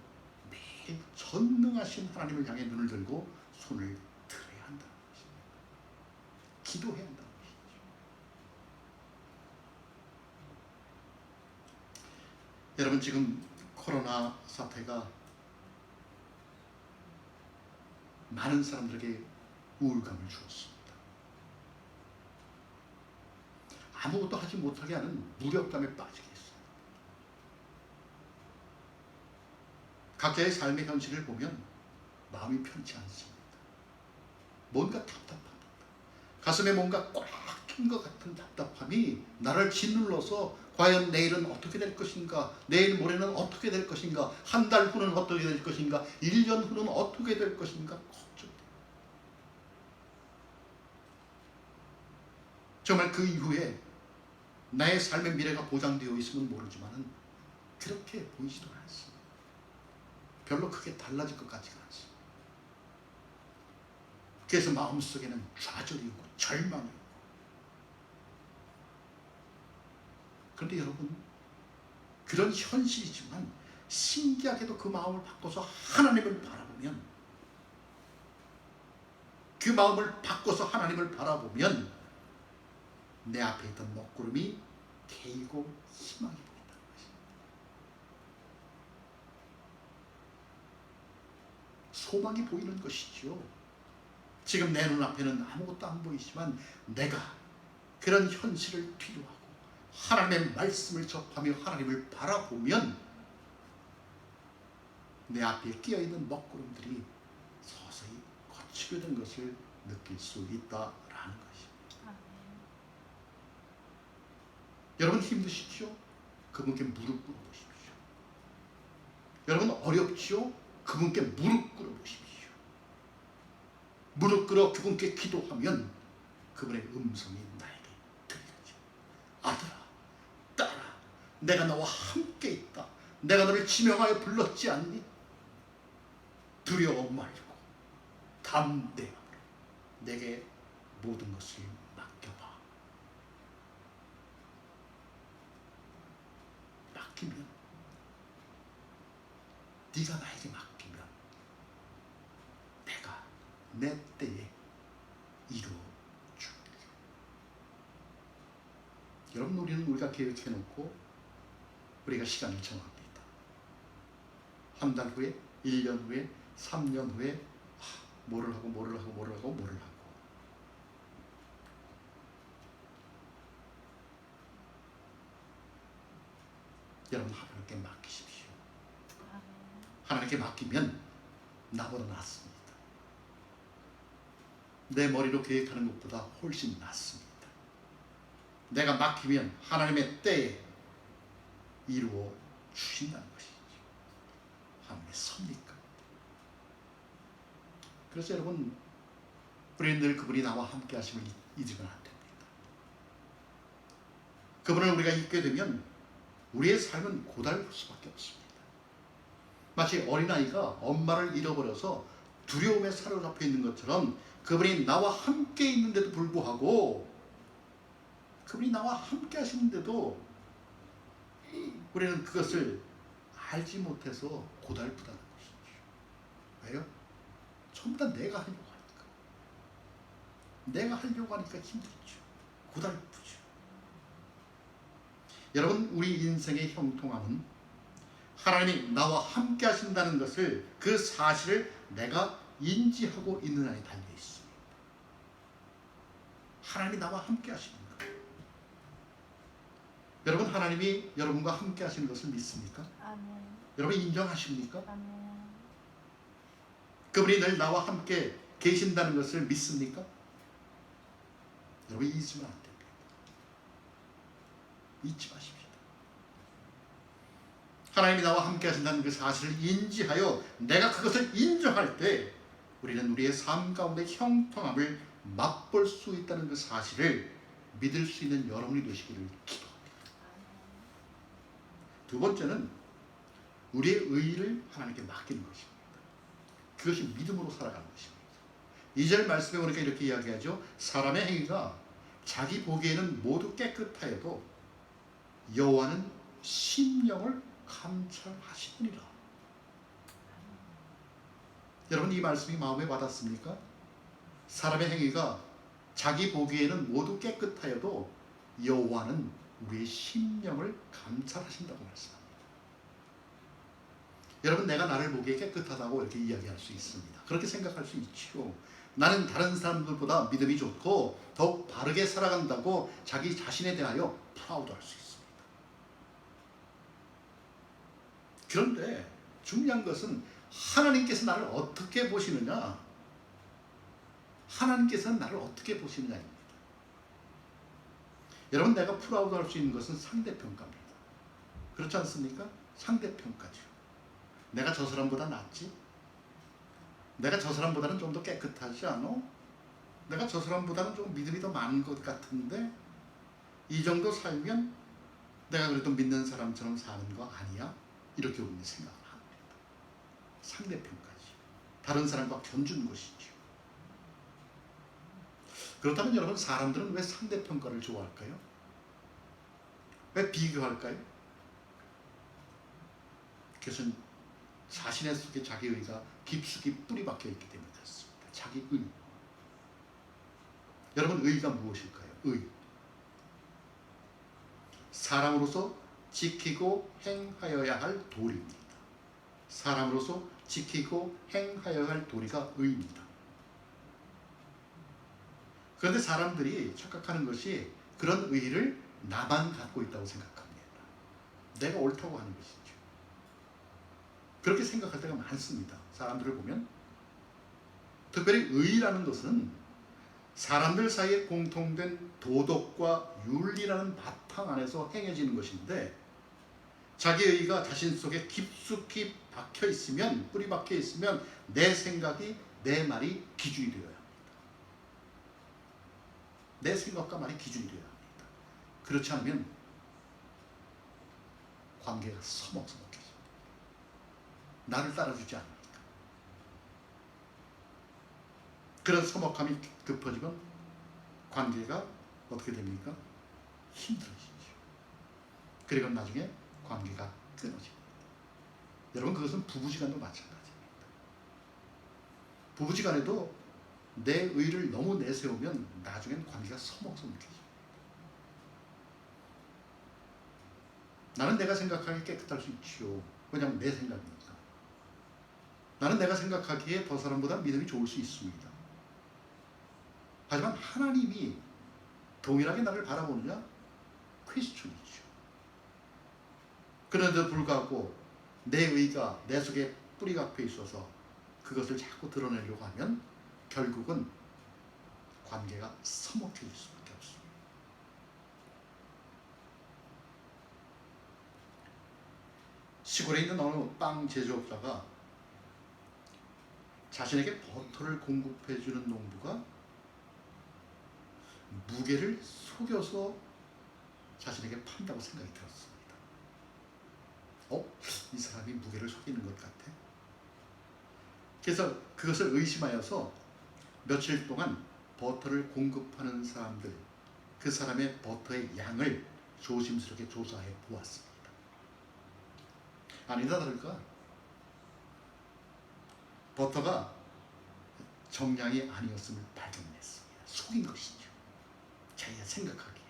매일 전능하신 하나님을 향해 눈을 들고 손을 들어야 한다는 것입니다. 기도해야 한다는 것이죠. 여러분, 지금 코로나 사태가 많은 사람들에게 우울감을 주었습니다. 아무것도 하지 못하게 하는 무력감에 빠지게 했어요. 각자의 삶의 현실을 보면 마음이 편치 않습니다. 뭔가 답답합니다. 가슴에 뭔가 꽉 낀 것 같은 답답함이 나를 짓눌러서 과연 내일은 어떻게 될 것인가, 내일 모레는 어떻게 될 것인가, 한 달 후는 어떻게 될 것인가, 1년 후는 어떻게 될 것인가 걱정돼요. 정말 그 이후에 나의 삶의 미래가 보장되어 있으면 모르지만 그렇게 보이지도 않습니다. 별로 크게 달라질 것 같지가 않습니다. 그래서 마음속에는 좌절이고 절망이고. 그런데 여러분, 그런 현실이지만 신기하게도 그 마음을 바꿔서 하나님을 바라보면, 그 마음을 바꿔서 하나님을 바라보면 내 앞에 있던 먹구름이 개이고 희망이 보인다는 것입니다. 소망이 보이는 것이지요. 지금 내 눈앞에는 아무것도 안 보이지만 내가 그런 현실을 뒤로하고 하나님의 말씀을 접하며 하나님을 바라보면 내 앞에 끼어있는 먹구름들이 서서히 거치게 된 것을 느낄 수 있다라는 것입니다. 여러분, 힘드시죠? 그분께 무릎 꿇어보십시오. 여러분, 어렵죠? 그분께 무릎 꿇어보십시오. 무릎 꿇어 그분께 기도하면 그분의 음성이 나에게 들리죠. 아들아, 딸아, 내가 너와 함께 있다. 내가 너를 지명하여 불렀지 않니? 두려워 말고 담대함으로 내게 모든 것을 맡겨봐. 맡기면, 네가 나에게 맡기면 내가 내 때에 이루어 줄게. 여러분, 우리가 계획해놓고 우리가 시간을 정합니다. 한 달 후에, 1년 후에, 3년 후에 뭐를 하고 여러분, 하나님께 맡기십시오. 하나님께 맡기면 나보다 낫습니다. 내 머리로 계획하는 것보다 훨씬 낫습니다. 내가 맡기면 하나님의 때에 이루어 주신다는 것이죠. 하나님의 섭리가. 그래서 여러분, 우리는 늘 그분이 나와 함께 하심을 잊으면 안 됩니다. 그분을 우리가 잊게 되면 우리의 삶은 고달플 수밖에 없습니다. 마치 어린아이가 엄마를 잃어버려서 두려움에 사로잡혀 있는 것처럼 그분이 나와 함께 있는데도 불구하고 그분이 나와 함께 하시는데도 우리는 그것을 알지 못해서 고달프다는 것이죠. 왜요? 전부 다 내가 하려고 하니까. 내가 하려고 하니까 힘들죠. 고달프죠. 여러분, 우리 인생의 형통함은 하나님이 나와 함께 하신다는 것을, 그 사실을 내가 인지하고 있는 한에 달려 있습니다. 하나님이 나와 함께 하십니다. 여러분, 하나님이 여러분과 함께 하시는 것을 믿습니까? 아멘. 여러분 인정하십니까? 아멘. 그분이 늘 나와 함께 계신다는 것을 믿습니까? 여러분 잊으면 안 됩니다. 잊지 마십시오. 하나님이 나와 함께 하신다는 그 사실을 인지하여 내가 그것을 인정할 때 우리는 우리의 삶 가운데 형통함을 맛볼 수 있다는 그 사실을 믿을 수 있는 여러분이 되시기를 기도합니다. 두 번째는 우리의 의의를 하나님께 맡기는 것입니다. 그것이 믿음으로 살아가는 것입니다. 2절 말씀에 보니까 이렇게 이야기하죠. 사람의 행위가 자기 보기에는 모두 깨끗하여도 여호와는 심령을 감찰하시느니라. 여러분, 이 말씀이 마음에 와닿습니까? 사람의 행위가 자기 보기에는 모두 깨끗하여도 여호와는 우리의 심령을 감찰하신다고 말씀합니다. 여러분, 내가 나를 보기에 깨끗하다고 이렇게 이야기할 수 있습니다. 그렇게 생각할 수 있죠. 나는 다른 사람들보다 믿음이 좋고 더욱 바르게 살아간다고 자기 자신에 대하여 프라우드할 수 있습니다. 그런데 중요한 것은 하나님께서 나를 어떻게 보시느냐, 하나님께서는 나를 어떻게 보시느냐입니다. 여러분, 내가 프라우드할 수 있는 것은 상대평가입니다. 그렇지 않습니까? 상대평가죠. 내가 저 사람보다 낫지? 내가 저 사람보다는 좀 더 깨끗하지 않아? 내가 저 사람보다는 좀 믿음이 더 많은 것 같은데 이 정도 살면 내가 그래도 믿는 사람처럼 사는 거 아니야? 이렇게 우리는 생각을 합니다. 상대평가지. 다른 사람과 견주는 것이죠. 그렇다면 여러분, 사람들은 왜 상대평가를 좋아할까요? 왜 비교할까요? 그것은 자신의 속에 자기 의가 깊숙이 뿌리 박혀 있기 때문에 그렇습니다. 자기 의. 여러분, 의가 무엇일까요? 의. 사람으로서 지키고 행하여야 할 도리입니다. 사람으로서 지키고 행하여야 할 도리가 의입니다. 그런데 사람들이 착각하는 것이 그런 의의를 나만 갖고 있다고 생각합니다. 내가 옳다고 하는 것이죠. 그렇게 생각할 때가 많습니다. 사람들을 보면. 특별히 의의라는 것은 사람들 사이에 공통된 도덕과 윤리라는 바탕 안에서 행해지는 것인데, 자기 의의가 자신 속에 깊숙이 박혀 있으면, 뿌리 박혀 있으면 내 생각이, 내 말이 기준이 되어야 합니다. 내 생각과 말이 기준이 되어야 합니다. 그렇지 않으면 관계가 서먹서먹해져. 나를 따라주지 않으니까. 그런 서먹함이 깊어지면 관계가 어떻게 됩니까? 힘들어지죠. 그리고 나중에 관계가 끊어집니다. 여러분, 그것은 부부지간도 마찬가지입니다. 부부지간에도 내 의를 너무 내세우면 나중엔 관계가 서먹서먹해집니다. 나는 내가 생각하기에 깨끗할 수 있지요. 왜냐하면 내 생각이니까. 나는 내가 생각하기에 저 사람보다 믿음이 좋을 수 있습니다. 하지만 하나님이 동일하게 나를 바라보느냐? 퀘스천이죠. 그런데도 불구하고 내 의가 내 속에 뿌리가 박혀 있어서 그것을 자꾸 드러내려고 하면 결국은 관계가 서먹해질 수밖에 없습니다. 시골에 있는 어느 빵 제조업자가 자신에게 버터를 공급해주는 농부가 무게를 속여서 자신에게 판다고 생각이 들었습니다. 이 사람이 무게를 속이는 것 같아? 그래서 그것을 의심하여서 며칠 동안 버터를 공급하는 사람들, 그 사람의 버터의 양을 조심스럽게 조사해 보았습니다. 아니다 다를까? 버터가 정량이 아니었음을 발견했습니다. 속인 것이죠. 자기가 생각하기에.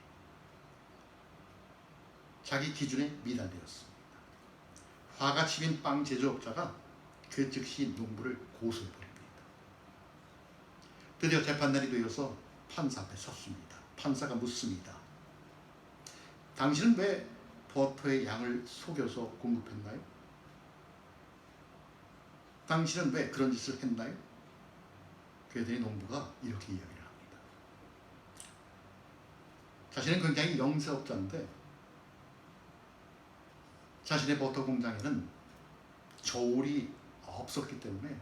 자기 기준에 미달되었습니다. 화가 치민 빵 제조업자가 그 즉시 농부를 고소해버립니다. 드디어 재판날이 되어서 판사 앞에 섰습니다. 판사가 묻습니다. 당신은 왜 버터의 양을 속여서 공급했나요? 당신은 왜 그런 짓을 했나요? 그랬더니 농부가 이렇게 이야기를 합니다. 자신은 굉장히 영세업자인데 자신의 버터 공장에는 저울이 없었기 때문에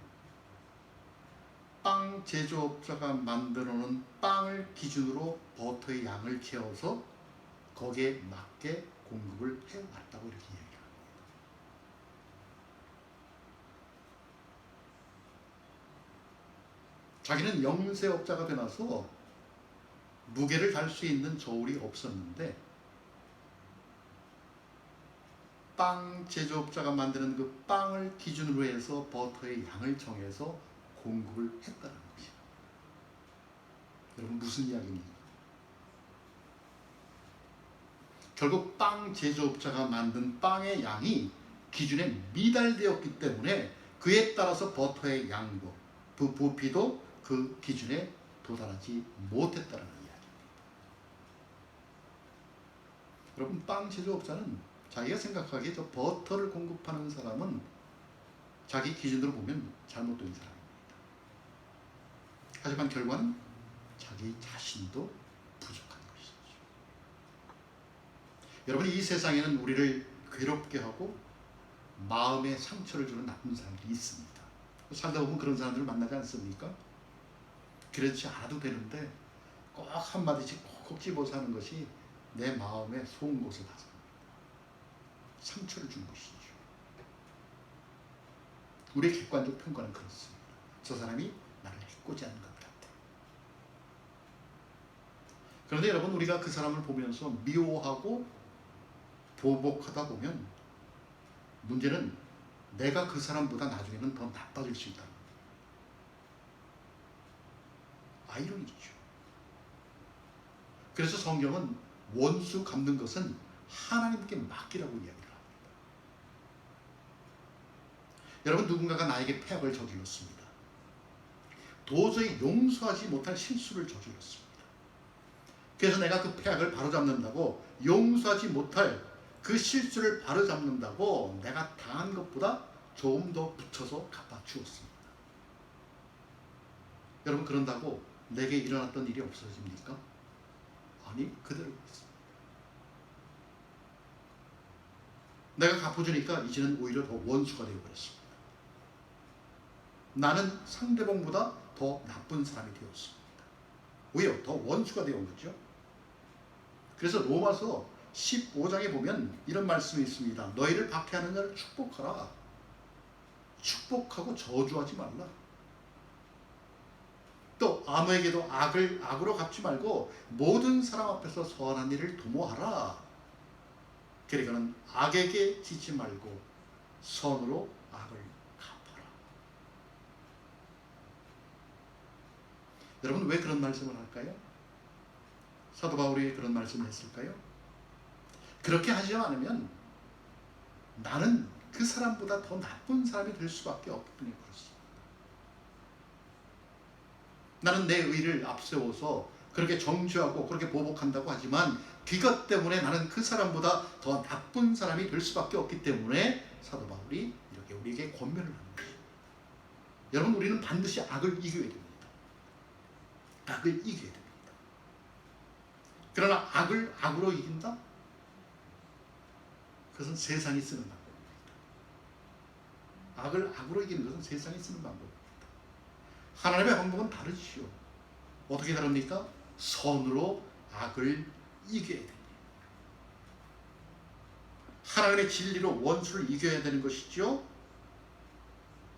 빵 제조업자가 만들어 놓은 빵을 기준으로 버터의 양을 재어서 거기에 맞게 공급을 해왔다고 이렇게 이야기합니다. 자기는 영세업자가 되나서 무게를 달 수 있는 저울이 없었는데 빵 제조업자가 만드는 그 빵을 기준으로 해서 버터의 양을 정해서 공급을 했다는 것이죠. 여러분 무슨 이야기입니까? 결국 빵 제조업자가 만든 빵의 양이 기준에 미달되었기 때문에 그에 따라서 버터의 양도 부피도 그 기준에 도달하지 못했다는 이야기입니다. 여러분 빵 제조업자는 자기가 생각하기에 저 버터를 공급하는 사람은 자기 기준으로 보면 잘못된 사람입니다. 하지만 결과는 자기 자신도 부족한 것이죠. 여러분 이 세상에는 우리를 괴롭게 하고 마음에 상처를 주는 나쁜 사람들이 있습니다. 살다 보면 그런 사람들을 만나지 않습니까? 그렇지 않아도 되는데 꼭 한마디씩 콕콕 집어서 하는 것이 내 마음에 속은 곳을 가서 상처를 준 것이죠. 우리의 객관적 평가는 그렇습니다. 저 사람이 나를 해코지 하는 것 같아. 그런데 여러분 우리가 그 사람을 보면서 미워하고 보복하다 보면 문제는 내가 그 사람보다 나중에는 더 나빠질 수 있다. 아이러니죠. 그래서 성경은 원수 갚는 것은 하나님께 맡기라고 이야기를 합니다. 여러분 누군가가 나에게 폐악을 저질렀습니다. 도저히 용서하지 못할 실수를 저질렀습니다. 그래서 내가 그 폐악을 바로잡는다고 용서하지 못할 그 실수를 바로잡는다고 내가 당한 것보다 조금 더 붙여서 갚아주었습니다. 여러분 그런다고 내게 일어났던 일이 없어집니까? 아니 그대로 있습니다. 내가 갚아주니까 이제는 오히려 더 원수가 되어버렸습니다. 나는 상대방보다 더 나쁜 사람이 되었습니다. 오히려 더 원수가 되어 온 거죠. 그래서 로마서 15장에 보면 이런 말씀이 있습니다. 너희를 박해하는 자를 축복하라. 축복하고 저주하지 말라. 또 아무에게도 악을 악으로 갚지 말고 모든 사람 앞에서 선한 일을 도모하라. 그러니까는 악에게 지지 말고 선으로 악을 갚아라. 여러분 왜 그런 말씀을 할까요? 사도 바울이 그런 말씀을 했을까요? 그렇게 하지 않으면 나는 그 사람보다 더 나쁜 사람이 될 수밖에 없기 때문에 그렇습니다. 나는 내 의를 앞세워서 그렇게 정죄하고 그렇게 보복한다고 하지만 그것 때문에 나는 그 사람보다 더 나쁜 사람이 될 수밖에 없기 때문에 사도 바울이 이렇게 우리에게 권면을 하는 것입니다. 여러분 우리는 반드시 악을 이겨야 됩니다. 악을 이겨야 됩니다. 그러나 악을 악으로 이긴다? 그것은 세상이 쓰는 방법입니다. 악을 악으로 이기는 것은 세상이 쓰는 방법입니다. 하나님의 방법은 다르지요. 어떻게 다릅니까? 선으로 악을 이겨야 됩니다. 하나님의 진리로 원수를 이겨야 되는 것이죠.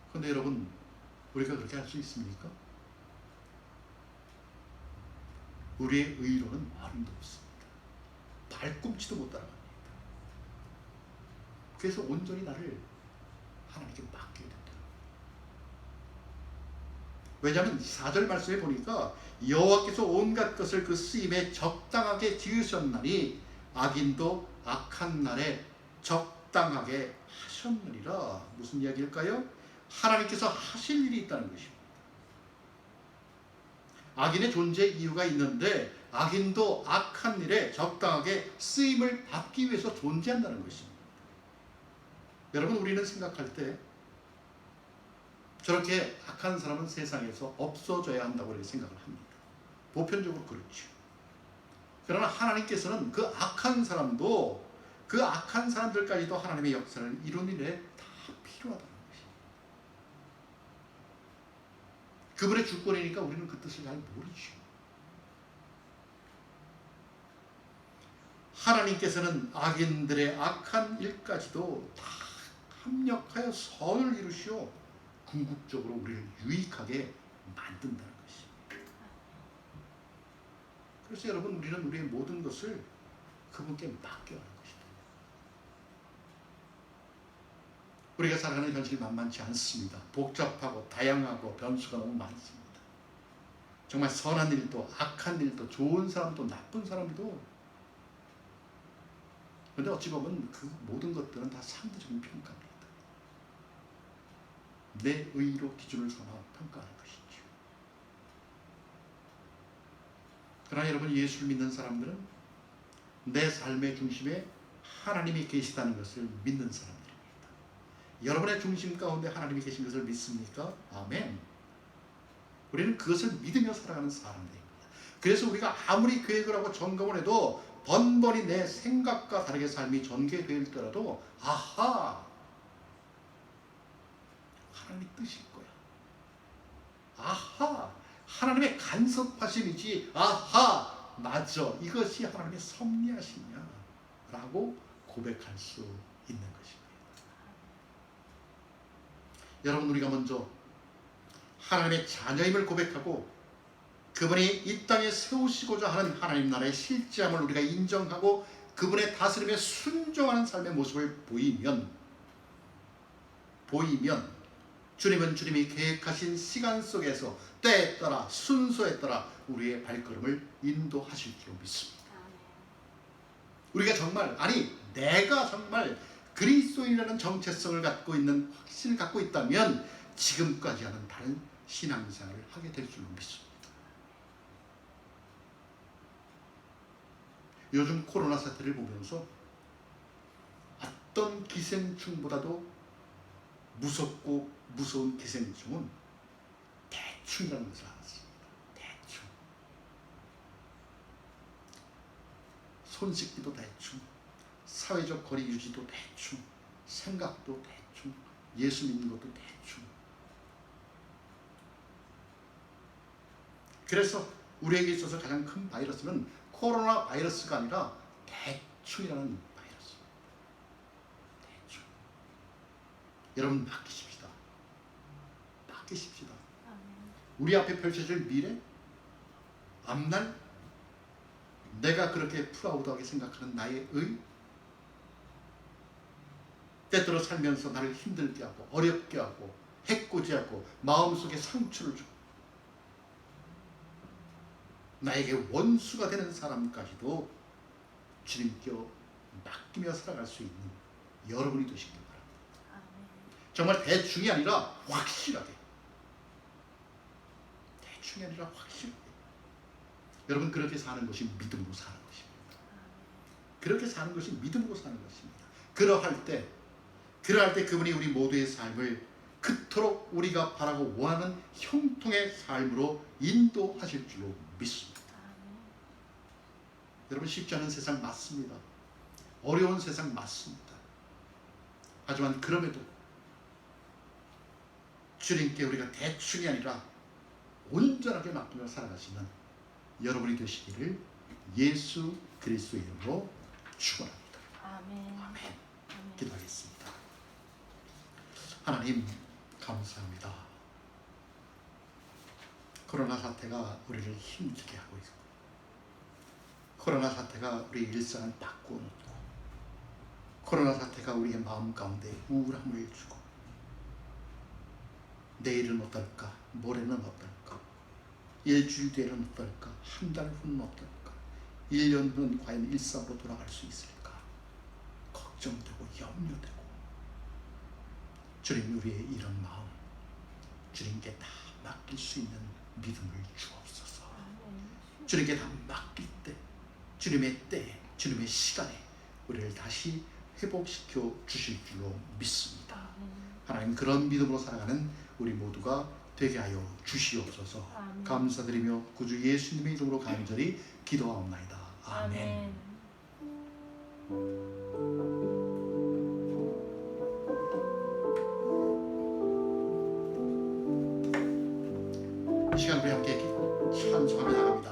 그런데 여러분 우리가 그렇게 할 수 있습니까? 우리의 의로는 어림도 없습니다. 발꿈치도 못 따라갑니다. 그래서 온전히 나를 하나님께 맡겨야 된다. 왜냐하면 4절 말씀에 보니까 여호와께서 온갖 것을 그 쓰임에 적당하게 지으셨나니 악인도 악한 날에 적당하게 하셨느니라. 무슨 이야기일까요? 하나님께서 하실 일이 있다는 것입니다. 악인의 존재 이유가 있는데 악인도 악한 일에 적당하게 쓰임을 받기 위해서 존재한다는 것입니다. 여러분, 우리는 생각할 때 저렇게 악한 사람은 세상에서 없어져야 한다고 이렇게 생각을 합니다. 보편적으로 그렇죠. 그러나 하나님께서는 그 악한 사람도, 그 악한 사람들까지도 하나님의 역사를 이룬 일에 다 필요하다는 것입니다. 그분의 주권이니까 우리는 그 뜻을 잘 모르죠. 하나님께서는 악인들의 악한 일까지도 다 합력하여 선을 이루시오 궁극적으로 우리를 유익하게 만든다는 것입니다. 그래서 여러분, 우리는 우리의 모든 것을 그분께 맡겨야 하는 것입니다. 우리가 살아가는 현실이 만만치 않습니다. 복잡하고 다양하고 변수가 너무 많습니다. 정말 선한 일도 악한 일도 좋은 사람도 나쁜 사람도. 그런데 어찌 보면 그 모든 것들은 다 상대적인 평가입니다. 내 의로 기준을 삼아 평가하는 것이죠. 그러나 여러분, 예수를 믿는 사람들은 내 삶의 중심에 하나님이 계시다는 것을 믿는 사람들입니다. 여러분의 중심 가운데 하나님이 계신 것을 믿습니까? 아멘. 우리는 그것을 믿으며 살아가는 사람들입니다. 그래서 우리가 아무리 계획을 하고 점검을 해도 번번이 내 생각과 다르게 삶이 전개되더라도 아하, 하나님의 뜻일 거야. 아하, 하나님의 간섭하심이지. 아하, 맞아, 이것이 하나님의 섭리하심이야 라고 고백할 수 있는 것입니다. 여러분, 우리가 먼저 하나님의 자녀임을 고백하고 그분이 이 땅에 세우시고자 하는 하나님 나라의 실제함을 우리가 인정하고 그분의 다스림에 순종하는 삶의 모습을 보이면 주님은 주님이 계획하신 시간 속에서 때에 따라 순서에 따라 우리의 발걸음을 인도하실 줄 믿습니다. 우리가 정말, 아니 내가 정말 그리스도인이라는 정체성을 갖고 있는 확신을 갖고 있다면 지금까지와는 다른 신앙생활을 하게 될 줄로 믿습니다. 요즘 코로나 사태를 보면서 어떤 기생충보다도 무섭고 무서운 기생충은 대충이라는 것을 알았습니다. 대충. 손 씻기도 대충, 사회적 거리 유지도 대충, 생각도 대충, 예수 믿는 것도 대충. 그래서 우리에게 있어서 가장 큰 바이러스는 코로나 바이러스가 아니라 대충이라는 바이러스입니다. 대충. 여러분, 맡기십시다. 맡기십시다. 우리 앞에 펼쳐질 미래, 앞날, 내가 그렇게 프라우드하게 생각하는 나의 의, 때때로 살면서 나를 힘들게 하고 어렵게 하고 해코지하고 마음속에 상처를 주고 나에게 원수가 되는 사람까지도 주님께 맡기며 살아갈 수 있는 여러분이 되시길 바랍니다. 정말 대충이 아니라 확실하게, 대충이 아니라 확실하게 여러분, 그렇게 사는 것이 믿음으로 사는 것입니다. 그렇게 사는 것이 믿음으로 사는 것입니다. 그러할 때 그분이 우리 모두의 삶을 그토록 우리가 바라고 원하는 형통의 삶으로 인도하실 줄로 믿습니다. 여러분, 쉽지 않은 세상 맞습니다. 어려운 세상 맞습니다. 하지만 그럼에도 주님께 우리가 대충이 아니라 온전하게 맡기며 살아가시는 여러분이 되시기를 예수 그리스도의 이름으로 축원합니다. 아멘. 아멘. 기도하겠습니다. 하나님, 감사합니다. 코로나 사태가 우리를 힘들게 하고 있고, 코로나 사태가 우리 일상을 바꿔놓고, 코로나 사태가 우리의 마음 가운데 우울함을 주고, 내일은 어떨까? 모레는 어떨까? 일주일 뒤에는 어떨까? 한 달 후는 어떨까? 1년 후는 과연 일상으로 돌아갈 수 있을까? 걱정되고 염려되고, 주님, 우리의 이런 마음 주님께 다 맡길 수 있는 믿음을 주옵소서. 주님께 다 맡길 때, 주님의 때에, 주님의 시간에 우리를 다시 회복시켜 주실 줄로 믿습니다. 하나님, 그런 믿음으로 살아가는 우리 모두가 되게 하여 주시옵소서. 아멘. 감사드리며 구주 예수님의 이름으로 간절히 기도하옵나이다. 아멘. 이 시간 우리 함께 찬송하며 나갑니다.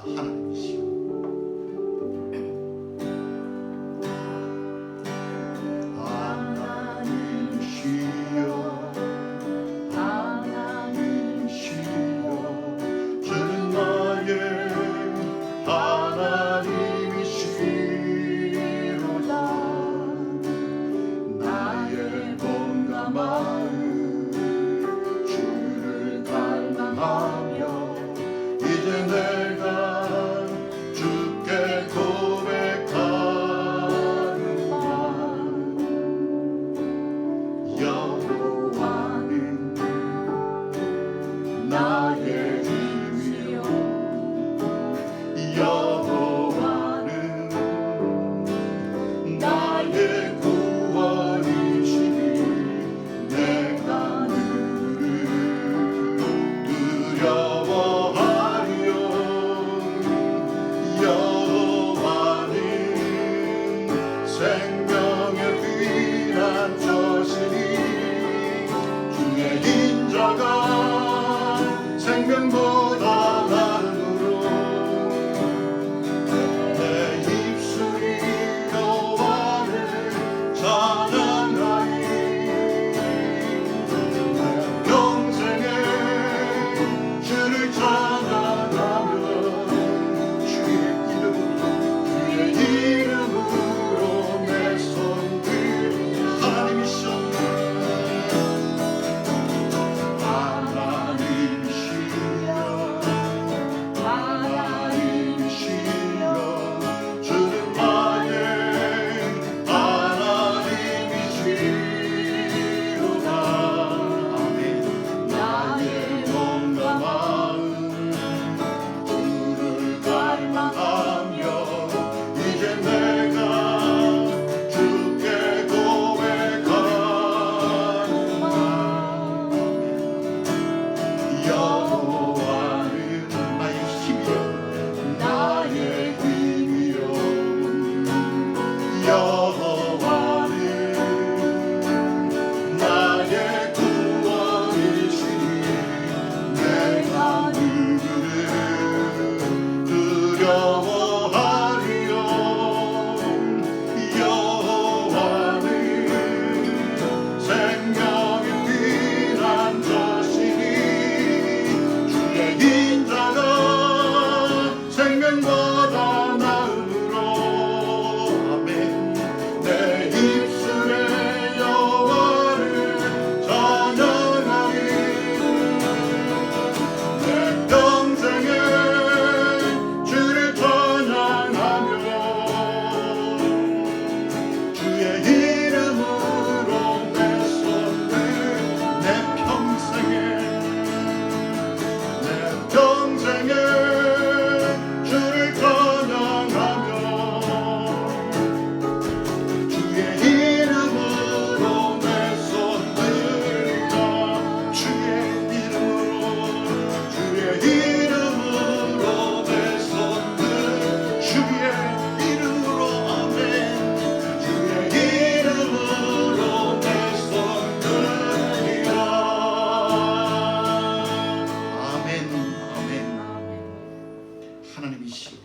하나님이시여,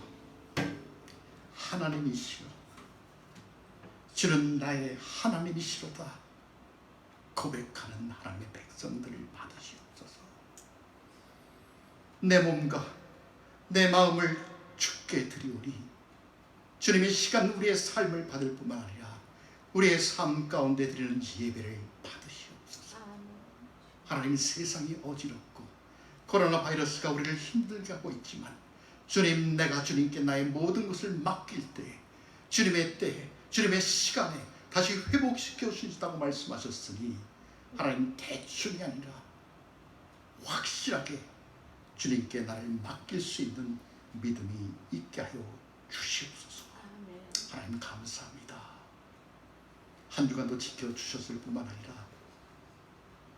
하나님이시여, 주는 나의 하나님이시로다 고백하는 하나님의 백성들을 받으시옵소서. 내 몸과 내 마음을 주께 드리오니 주님의 시간 우리의 삶을 받을 뿐만 아니라 우리의 삶 가운데 드리는 예배를 받으시옵소서. 하나님, 세상이 어지럽고 코로나 바이러스가 우리를 힘들게 하고 있지만 주님, 내가 주님께 나의 모든 것을 맡길 때 주님의 때에 주님의 시간에 다시 회복시켜 주신다고 말씀하셨으니 하나님, 대충이 아니라 확실하게 주님께 나를 맡길 수 있는 믿음이 있게 하여 주시옵소서. 하나님, 감사합니다. 한 주간도 지켜주셨을 뿐만 아니라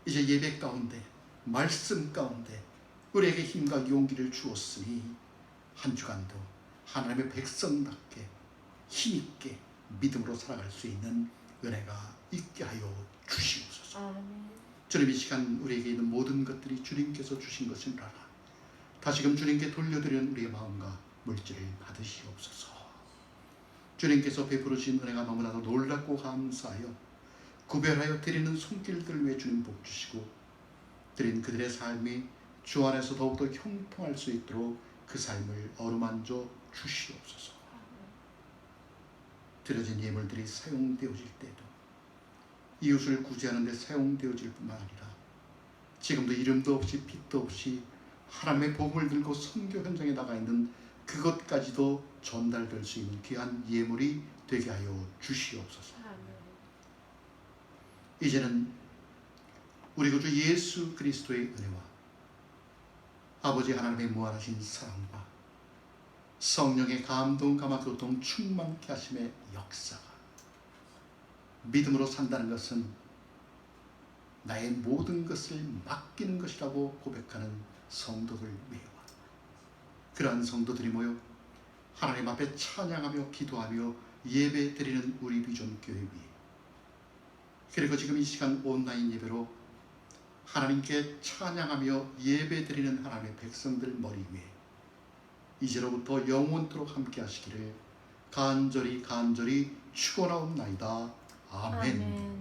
이제 예배 가운데 말씀 가운데 우리에게 힘과 용기를 주었으니 한 주간도 하나님의 백성답게 힘있게 믿음으로 살아갈 수 있는 은혜가 있게 하여 주시옵소서. 주님, 이 시간 우리에게 있는 모든 것들이 주님께서 주신 것을 알아 다시금 주님께 돌려드리는 우리의 마음과 물질을 받으시옵소서. 주님께서 베풀으신 은혜가 너무나도 놀랍고 감사하여 구별하여 드리는 손길들 위해 주님 복 주시고 드린 그들의 삶이 주 안에서 더욱더 형통할 수 있도록 그 삶을 어루만져 주시옵소서. 드려진 예물들이 사용되어질 때도 이웃을 구제하는 데 사용되어질 뿐만 아니라 지금도 이름도 없이 빛도 없이 하나님의 복음을 들고 선교 현장에 나가 있는 그것까지도 전달될 수 있는 귀한 예물이 되게 하여 주시옵소서. 이제는 우리 구주 예수 그리스도의 은혜와 아버지 하나님의 무한하신 사랑과 성령의 감동, 감화, 교통, 충만케 하심의 역사가 믿음으로 산다는 것은 나의 모든 것을 맡기는 것이라고 고백하는 성도들 위에와 그러한 성도들이 모여 하나님 앞에 찬양하며 기도하며 예배 드리는 우리 비전 교회 위에 그리고 지금 이 시간 온라인 예배로 하나님께 찬양하며 예배 드리는 하나님의 백성들 머리 위에 이제로부터 영원토록 함께 하시기를 간절히 축원하옵나이다. 아멘.